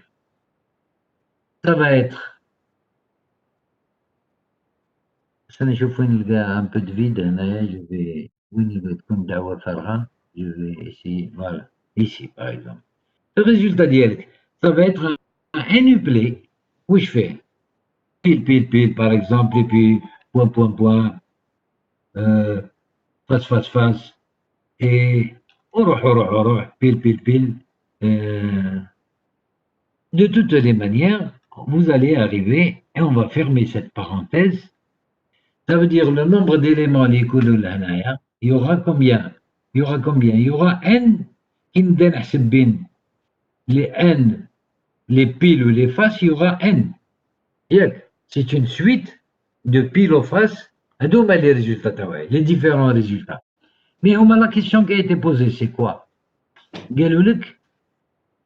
Ça va être. Ça نشوف وين نلقى un peu de vide. هنايا je vais Je vais essayer, voilà, ici par exemple. Le résultat d'hier, ça va être un nuplé où je fais pile, par exemple, et puis point, face, et pile. Euh, de toutes les manières, vous allez arriver, et on va fermer cette parenthèse. Ça veut dire le nombre d'éléments les il y aura combien? Il y aura n qui me donne les n, les piles ou les faces, il y aura n. C'est une suite de piles ou faces, les résultats, les différents résultats. Mais la question qui a été posée, c'est quoi?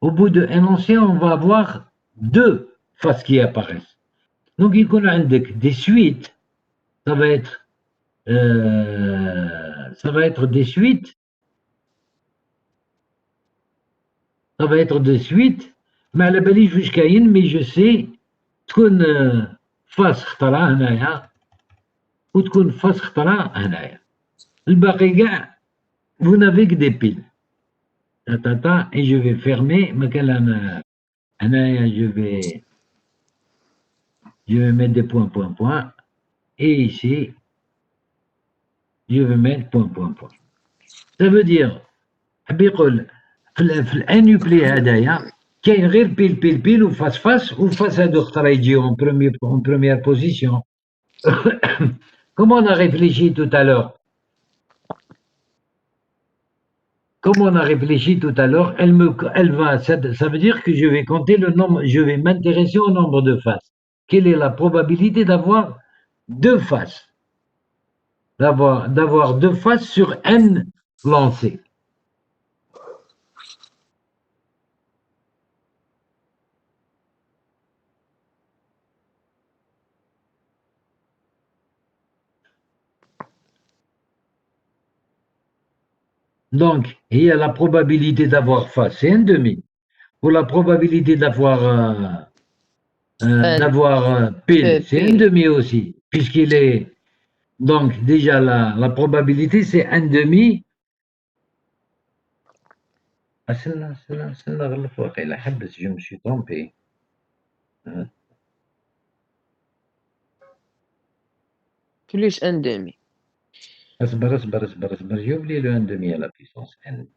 Au bout de énoncé, on va avoir deux faces qui apparaissent. Donc, il y a des suites, ça va être des suites. Ça va être des suites. ما على باليش واش كاين مي جو سي تكون فاس خطرة هنايا وتكون فاس خطرة هنايا. الباقي كاع vous n'avez que des piles. Et je vais fermer ما كان هنايا je vais mettre des points. Et ici je vais mettre point. Ça veut dire حب يقول في الانوبلي هدايا كاين غير بيل وفاس وفاس هادو خطرا يجيو en première position. Comme on a réfléchi tout à l'heure, elle va, ça veut dire que je vais compter le nombre, je vais m'intéresser au nombre de faces. Quelle est la probabilité d'avoir deux faces? D'avoir deux faces sur n lancés. Donc, il y a la probabilité d'avoir face, c'est un demi. Pour la probabilité d'avoir pile, c'est un demi aussi, puisqu'il est. Donc, déjà, la probabilité, c'est un demi. Ah, celle-là, je me suis trompé. Plus un demi. J'ai oublié le 1 demi à la puissance n.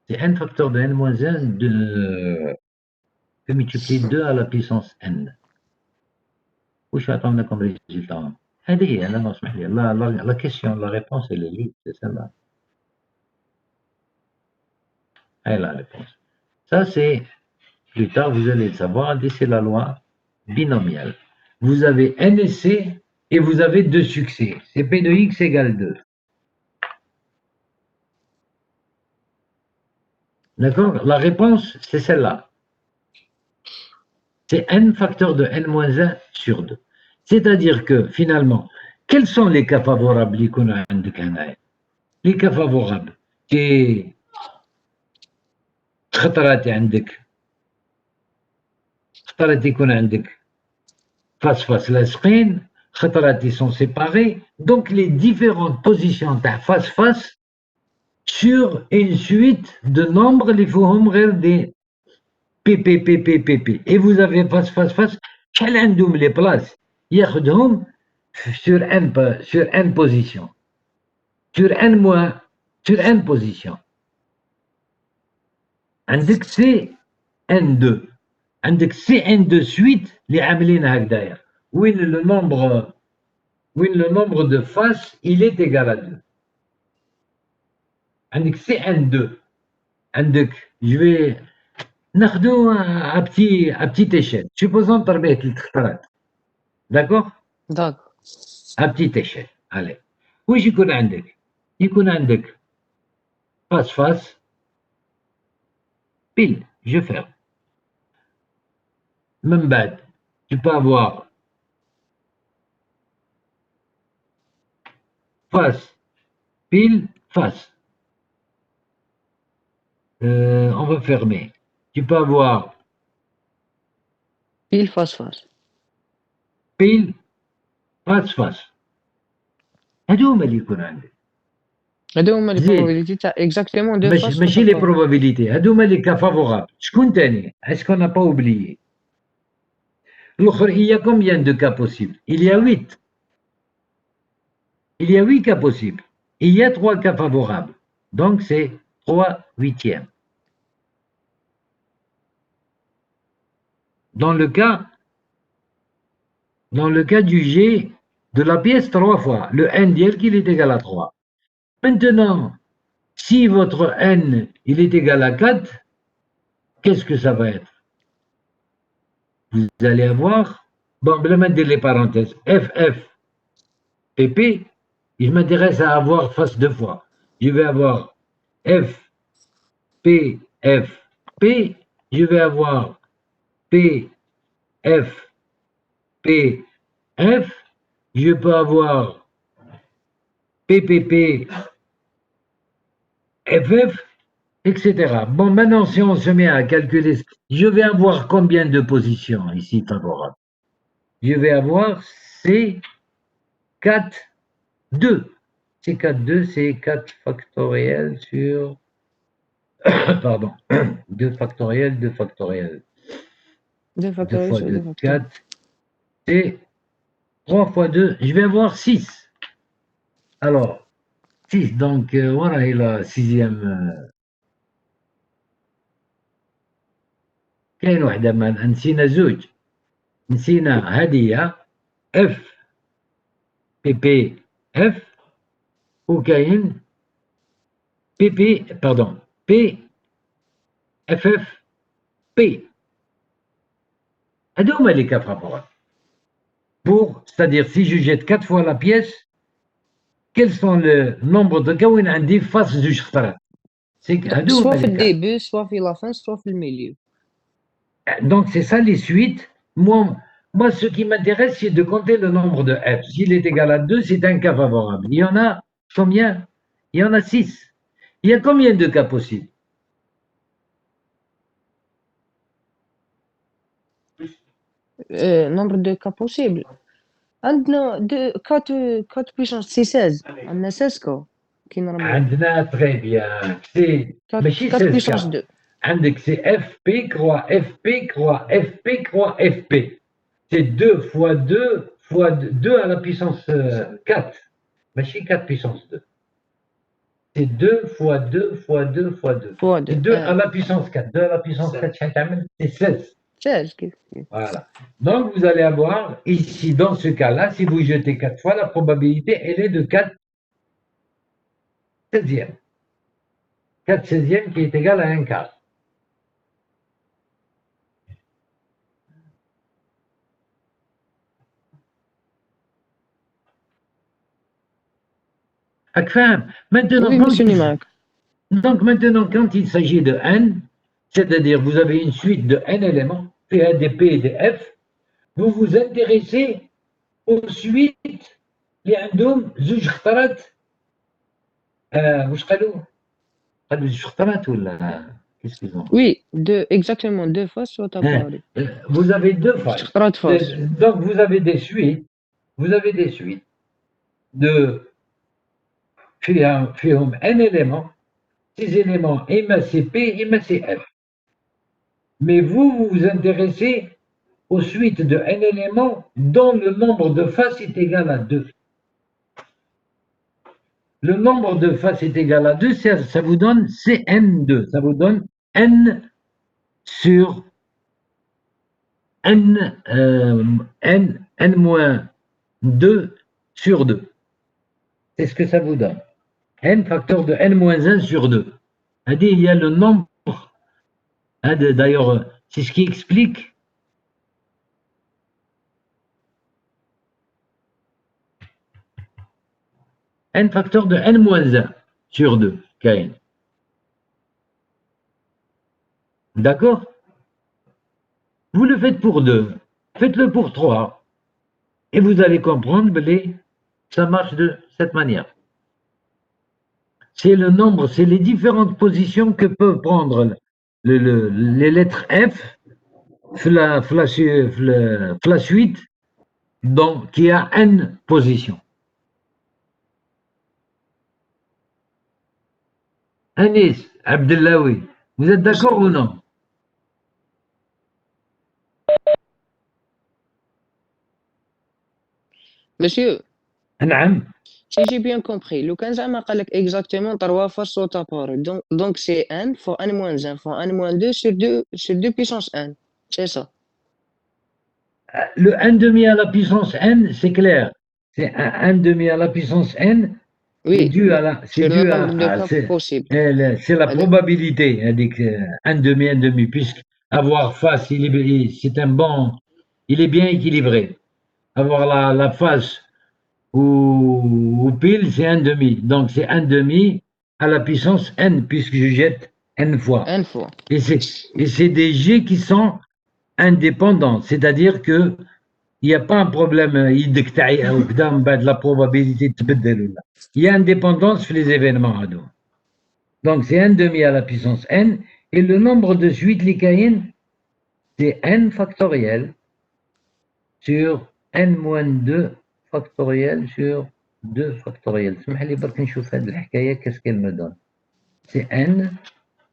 C'est n facteur de n moins 1 que multiplié 2 à la puissance n. وش عطانا comme résultat? هذه أنا ما اسمح لي la question, la réponse elle est libre, c'est celle-là. Elle la réponse. Ça c'est plus tard vous allez le savoir, c'est la loi binomiale. Vous avez n essais et vous avez deux succès. C'est P de x égale 2. D'accord? La réponse, c'est celle-là. C'est n facteur de n-1 sur 2. C'est-à-dire que, finalement, quels sont les cas favorables qu'on a? Les cas favorables, c'est خطرات عندك خطرات يكون عندك face لاصقين خطرات sont séparés, donc les différentes positions تاع face sur une suite de nombres les فيهم غير des P. Et vous avez face. شحال عندهم les places ياخذهم sur n position. Sur n position. عندك سي ان 2 عندك سي ان de suite اللي عاملين هكذايا وين le nombre de faces il est égal à 2. عندك سي ان 2 عندك je vais ناخذو à petite échelle. Supposons تربيه 3 خطرات. D'accord? D'accord. À petite échelle. Allez. واش يكون عندك؟ يكون عندك face pile, je ferme. من بعد, tu peux avoir face, pile, face. On va fermer. Tu peux avoir Pile face. pile, face. هادو هما اللي يكون عندك. هادو هما لي زيد. probabilités تاع exactement deux faces ماشي les photographiques. probabilités, هادو هما les cas favorables. شكون تاني؟ Est-ce qu'on n'a pas oublié? Il y a combien de cas possibles? Il y a 8. Il y a 8 cas possibles. Il y a 3 cas favorables. Donc c'est 3/8. Dans le cas du G de la pièce 3 fois, le n d'IL qu'il est égal à 3. Maintenant, si votre n il est égal à 4, qu'est-ce que ça va être? Vous allez avoir, bon, je vais mettre les parenthèses, FF, PP, et je m'intéresse à avoir face deux fois. Je vais avoir F, P, F, P, je vais avoir P, F, P, F, je peux avoir PPP, FF, etc. Bon, maintenant, si on se met à calculer, je vais avoir combien de positions ici favorables? Je vais avoir C4, 2. C4, 2, c'est 4 factoriel sur... Pardon. 2 factoriel, 2 factoriel. 2 2 factoriels fois sur 2, 2 factoriels. 4. Et 3 fois 2, je vais avoir 6. Alors, 6, donc voilà, il a sixième... كاين وحدة ما نسينا زوج. نسينا هذه F PP F وكاين PP pardon P FF P. هادو هما لي كا فافوراbles. Pour, c'est-à-dire si je jette 4 fois la pièce, quels sont le nombre de cas وين عندي face زوج خطرات؟ هادو هما soit في لي كا. الديبي soit في la fin soit في الميليو. Donc c'est ça les suites. Moi, ce qui m'intéresse, c'est de compter le nombre de f. S'il est égal à 2, c'est un cas favorable. Il y en a combien? Il y en a 6. Il y a combien de cas possibles? Nombre de cas possibles. عندنا 4 puissance c'est 16. عندنا 16 cas كي نربحو. عندنا très bien. C'est 4 ماشي 4 16 puissance cas. 2. عندك c'est fp croix fp croix fp croix fp. C'est 2 fois 2 fois 2 à la puissance 4. ماشي 4 puissance 2. C'est 2 fois 2 fois 2 fois 2. Fois 2. C'est 2 à la puissance 4. 2 à la puissance 4, c'est 16. 16 كيف. Voilà. Donc, vous allez avoir ici, dans ce cas-là, si vous jetez 4 fois, la probabilité, elle est de 4 16e. 4 16e qui est égal à 1 quart. Maintenant, Oui, monsieur Nimac. donc maintenant, quand il s'agit de n, c'est-à-dire vous avez une suite de n éléments, P, des P et des F, vous vous intéressez aux suites اللي عندهم زوج خطرات واش قالوا زوج خطرات ولا qu'est-ce qu'ils ont? Oui, exactement 2 faces soit apparu. Vous avez 2 faces. خطرات faces. Donc vous avez des suites de فيهم n éléments, ces éléments إما c'est P إما c'est F. Mais vous vous intéressez aux suites de n éléments dont le nombre de faces est égal à 2. Le nombre de faces est égal à 2, ça vous donne Cn2. Ça vous donne n sur n moins 2 sur 2. C'est ce que ça vous donne. N facteur de n moins 1 sur 2. C'est-à-dire, il y a le nombre. D'ailleurs, c'est ce qui explique n facteur de n moins 1 sur 2, Kain. D'accord? Vous le faites pour 2, faites-le pour 3, et vous allez comprendre que ça marche de cette manière. C'est le nombre, c'est les différentes positions que peuvent prendre les lettres F, la suite, donc, qui a n positions. Anis, Abdellaoui, vous êtes d'accord ou non? Monsieur, نعم. si j'ai bien compris, le كان زعما قال لك exactement 3 fois sauta par donc c'est n fois n moins 1 fois n moins 2 sur 2 puissance n. C'est ça. Le 1 demi à la puissance n, c'est clair. C'est un 1 demi à la puissance n, c'est Oui, dû à la, c'est sur le dû nombre de cas c'est possibles. c'est la probabilité, هذيك 1 demi, puisque avoir face, c'est un bon, il est bien équilibré. Avoir la face ou pile, c'est 1 demi. Donc c'est 1 demi à la puissance n, puisque je jette n fois. N fois. Et c'est des jets qui sont indépendants, c'est-à-dire que il n'y a pas un problème يدك تعيا وكذا من بعد la probabilité تبدل ولا. Il y a indépendance sur les événements هادو. Donc c'est 1 demi à la puissance n et le nombre de suites اللي كاين c'est n factoriel sur n moins 2 factoriel sur 2 factoriel. اسمح لي برك نشوف هاد الحكايه qu'est-ce qu'elle me donne. C'est n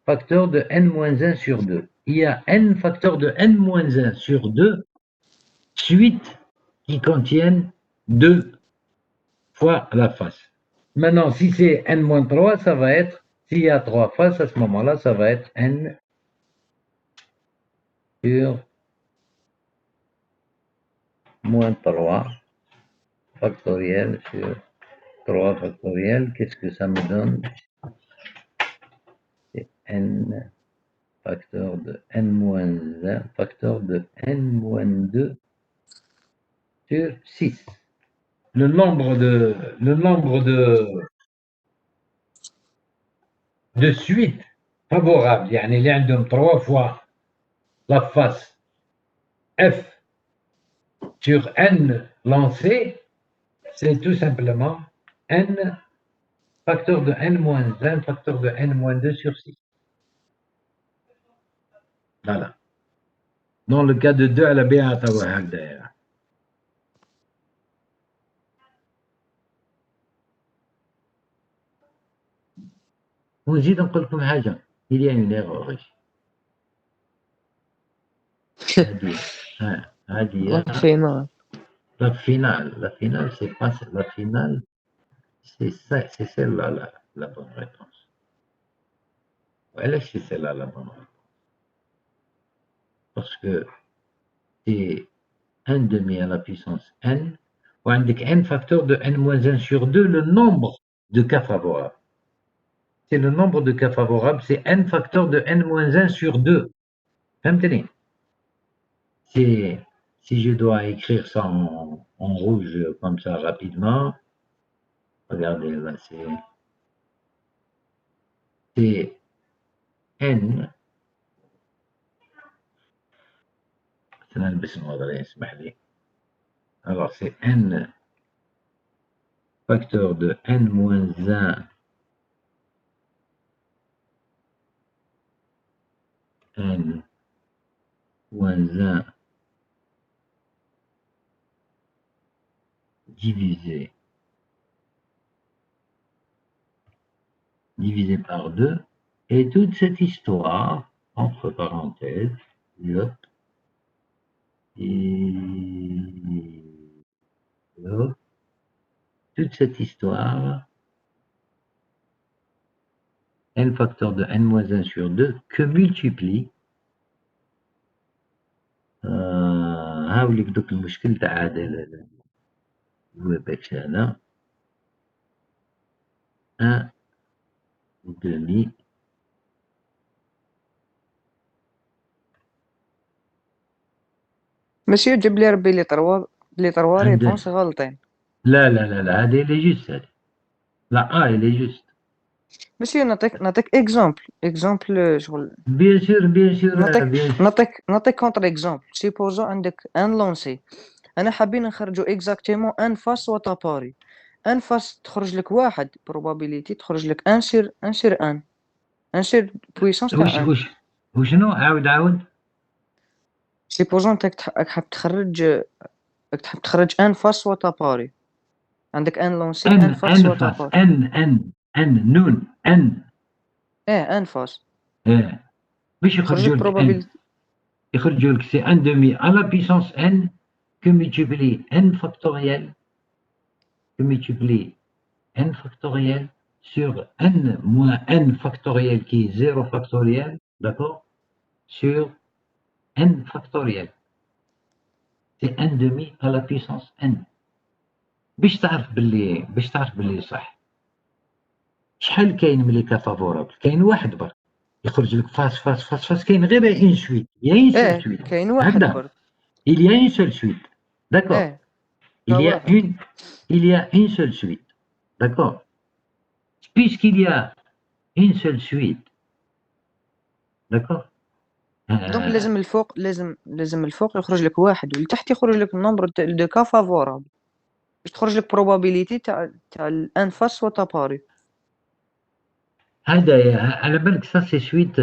facteur de n moins 1 sur 2. Il y a n facteur de n moins 1 sur 2 suites qui contiennent 2 fois la face. Maintenant, si c'est n moins 3, ça va être, s'il y a 3 faces, à ce moment-là, ça va être n sur moins 3 factoriel sur 3 factoriel. Qu'est-ce que ça me donne? C'est n facteur de n moins 1, facteur de n moins 2 sur 6. Le nombre de suites favorables, يعني اللي عندهم 3 fois la face f sur n lancé, c'est tout simplement n facteur de n moins 1, facteur de n moins 2 sur 6. Voilà. Dans le cas de 2 على بها توا هكذا. ونزيد نقول لكم حاجة، il y a une erreur. هذه La finale. La finale, c'est pas la finale, c'est ça, c'est celle-là la bonne réponse. وعلاش c'est celle-là la bonne réponse? Parce que c'est 1 demi à la puissance n, وعندك n facteur de n moins 1 sur 2, le nombre de cas favorables. C'est le nombre de cas favorables, c'est n facteur de n moins 1 sur 2. فهمتني؟ Si je dois écrire ça en rouge comme ça rapidement, regardez là, c'est n, alors c'est n facteur de n moins 1 n moins 1 divisé par 2, et toute cette histoire, entre parenthèses, hop, et hop, toute cette histoire, n facteur de n moins 1 sur 2, que multiplie هاوليك دوك المشكل تاع هذا الويباكس هذا 1 demi Monsieur جيب لي ربي لي تروا ريبونس غلطين. لا هذه اللي جوست هذه. لا اللي جوست. Monsieur نعطيك اكزامبل شغل. بيان سور نعطيك كونتر اكزامبل. سيبوزو عندك ان لونسي. انا حابين نخرجوا اكزاكتومون ان فاس وطاباري. ان فاس تخرج لك واحد بروبابيليتي تخرج لك ان سير ان سير بويسونس تاع ان. وشنو عاود سيبوزون انت حاب تخرج ان فاس وطاباري. عندك ان لونسي ان فاس وطاباري. ان نون ان انفاس باش يخرج يخرجوا لك لك n probability. يخرجوا لك سي 1 demi à la puissance n que multiplie n factoriel sur n moins n factoriel qui est 0 factoriel, d'accord, sur n factoriel. C'est 1 demi à la puissance n. باش تعرف باللي صح. شحال كاين ملي كافافورابل؟ كاين واحد برك يخرج لك فاس كاين غير اون سويت. Il y a une seule suite. كاين واحد هكذا. برك. Il y a une seule suite. D'accord. Il y a واحد. une seule suite. D'accord. Puisqu'il y a une seule suite. D'accord. دونك لازم الفوق يخرج لك واحد والتحت يخرج لك النمبر دو كا فافورابل باش تخرج لك probability تاع الانفاس سوا تاباري. هذا على بالك سا سي سويت.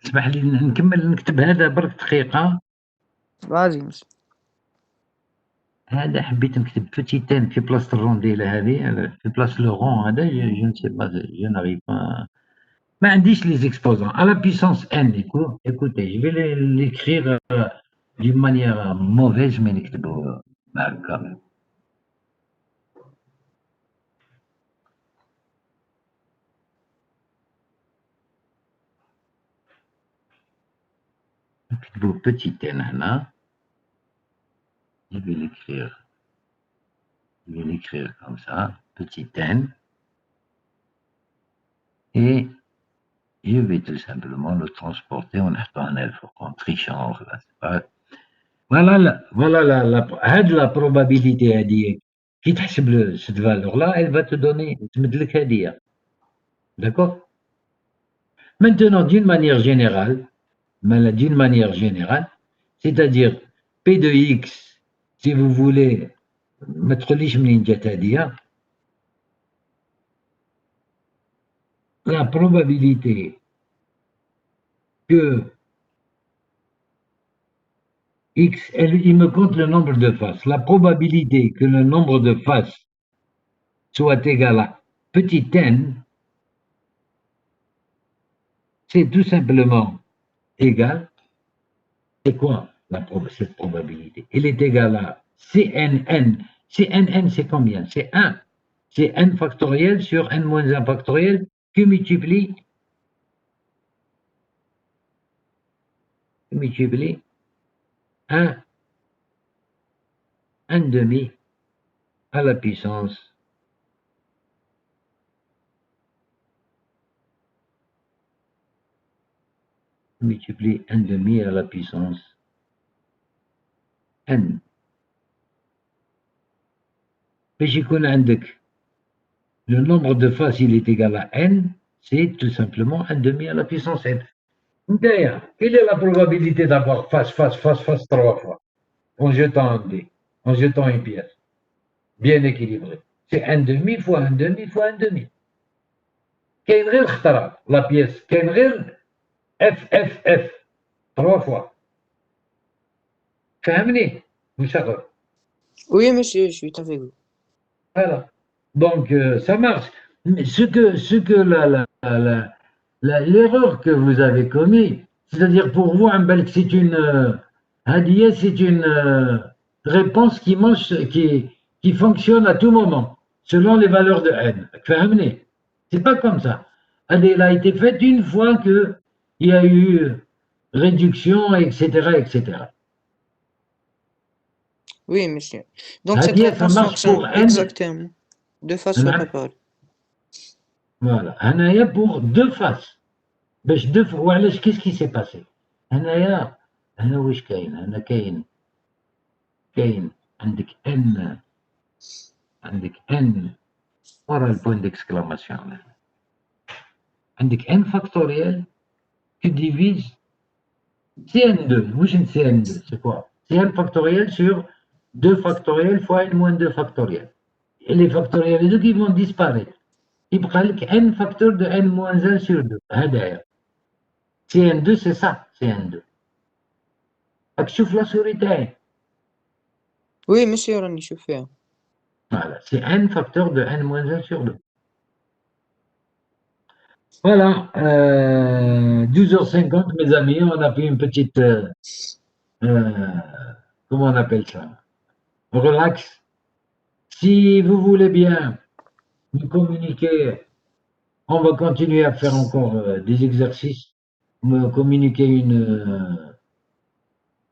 اسمح لي نكمل نكتب هذا برك دقيقة. فازي. هذا حبيت نكتب بوتيتين في بلاصة الرونديلا هذه في بلاصة لو رون هذا جو نسي با جو ناريف با. ما عنديش لي زيكسبوزون à la puissance n. Écoutez, je vais l'écrire d'une manière mauvaise mais نكتبه هكا. نكتبو petit n هنا. Je vais l'écrire comme ça, petit n. Et je vais tout simplement le transporter en en trichant. Voilà la probabilité هذه كي تحسب cette valeur là, elle va te donner تمد لك هذه. D'accord. Maintenant d'une manière générale, c'est-à-dire P de X, si vous voulez ما تقوليش منين جات هذه. La probabilité que X, il me compte le nombre de faces. La probabilité que le nombre de faces soit égal à petit n, c'est tout simplement égal. C'est quoi cette probabilité? Elle est égale à CNN. CNN, c'est combien? C'est 1. C'est n factoriel sur n moins 1 factoriel qui multiplie 1 demi à la puissance multiplie 1 demi à la puissance n. باش يكون عندك le nombre de faces il est égal à n, c'est tout simplement 1 demi à la puissance n. Quelle est la probabilité d'avoir face 3 fois en jetant un dé, en jetant une pièce bien équilibrée? C'est 1 demi fois 1 demi fois 1 demi. كاين غير خطرة la pièce, كاين غير f 3 fois. فهمني مشغل؟ Oui monsieur, je suis avec vous. Voilà. Donc ça marche. Mais ce que l'erreur que vous avez commis, c'est-à-dire pour vous, c'est une هذه, c'est une réponse qui fonctionne à tout moment, selon les valeurs de n. فهمني? C'est pas comme ça. Elle a été faite une fois que il y a eu réduction, etc., etc. Oui monsieur. Donc Ça cette dit, ça réponse marche fonctionne pour n. exactement. Deux faces soit tapari. Voilà. هنايا pour deux faces. باش deux. وعلاش qu'est-ce qui s'est passé؟ هنايا هنا واش كاين؟ هنا كاين عندك n ورا البوان ديكسكلاماسيون. عندك n factoriel qui divise Cn2. واش Cn2 c'est quoi? C'est n factoriel sur 2 factoriel fois n moins 2 factoriel. Et les factoriels les deux qui vont disparaître. يبقى لك n facteur de n moins 1 sur 2. هذايا Cn2 c'est ça, Cn2. راك تشوف لا سوري تاعي؟ Oui monsieur, راني نشوف فيها. Voilà, c'est n facteur de n moins 1 sur 2. Voilà, 12h50, mes amis, on a fait une petite, comment on appelle ça? Relax. Si vous voulez bien nous communiquer, on va continuer à faire encore des exercices, me communiquer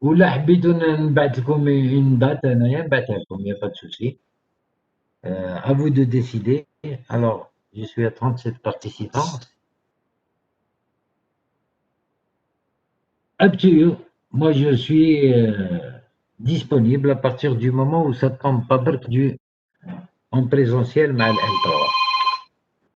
ولا حبيتوا نبعث لكم une date أنايا نبعثها لكم, il n'y a pas de souci. À vous de décider. Alors, je suis à 37 participants. Up to you. Moi, je suis disponible à partir du moment où ça tombe pas برك en présentiel مع الإلترا.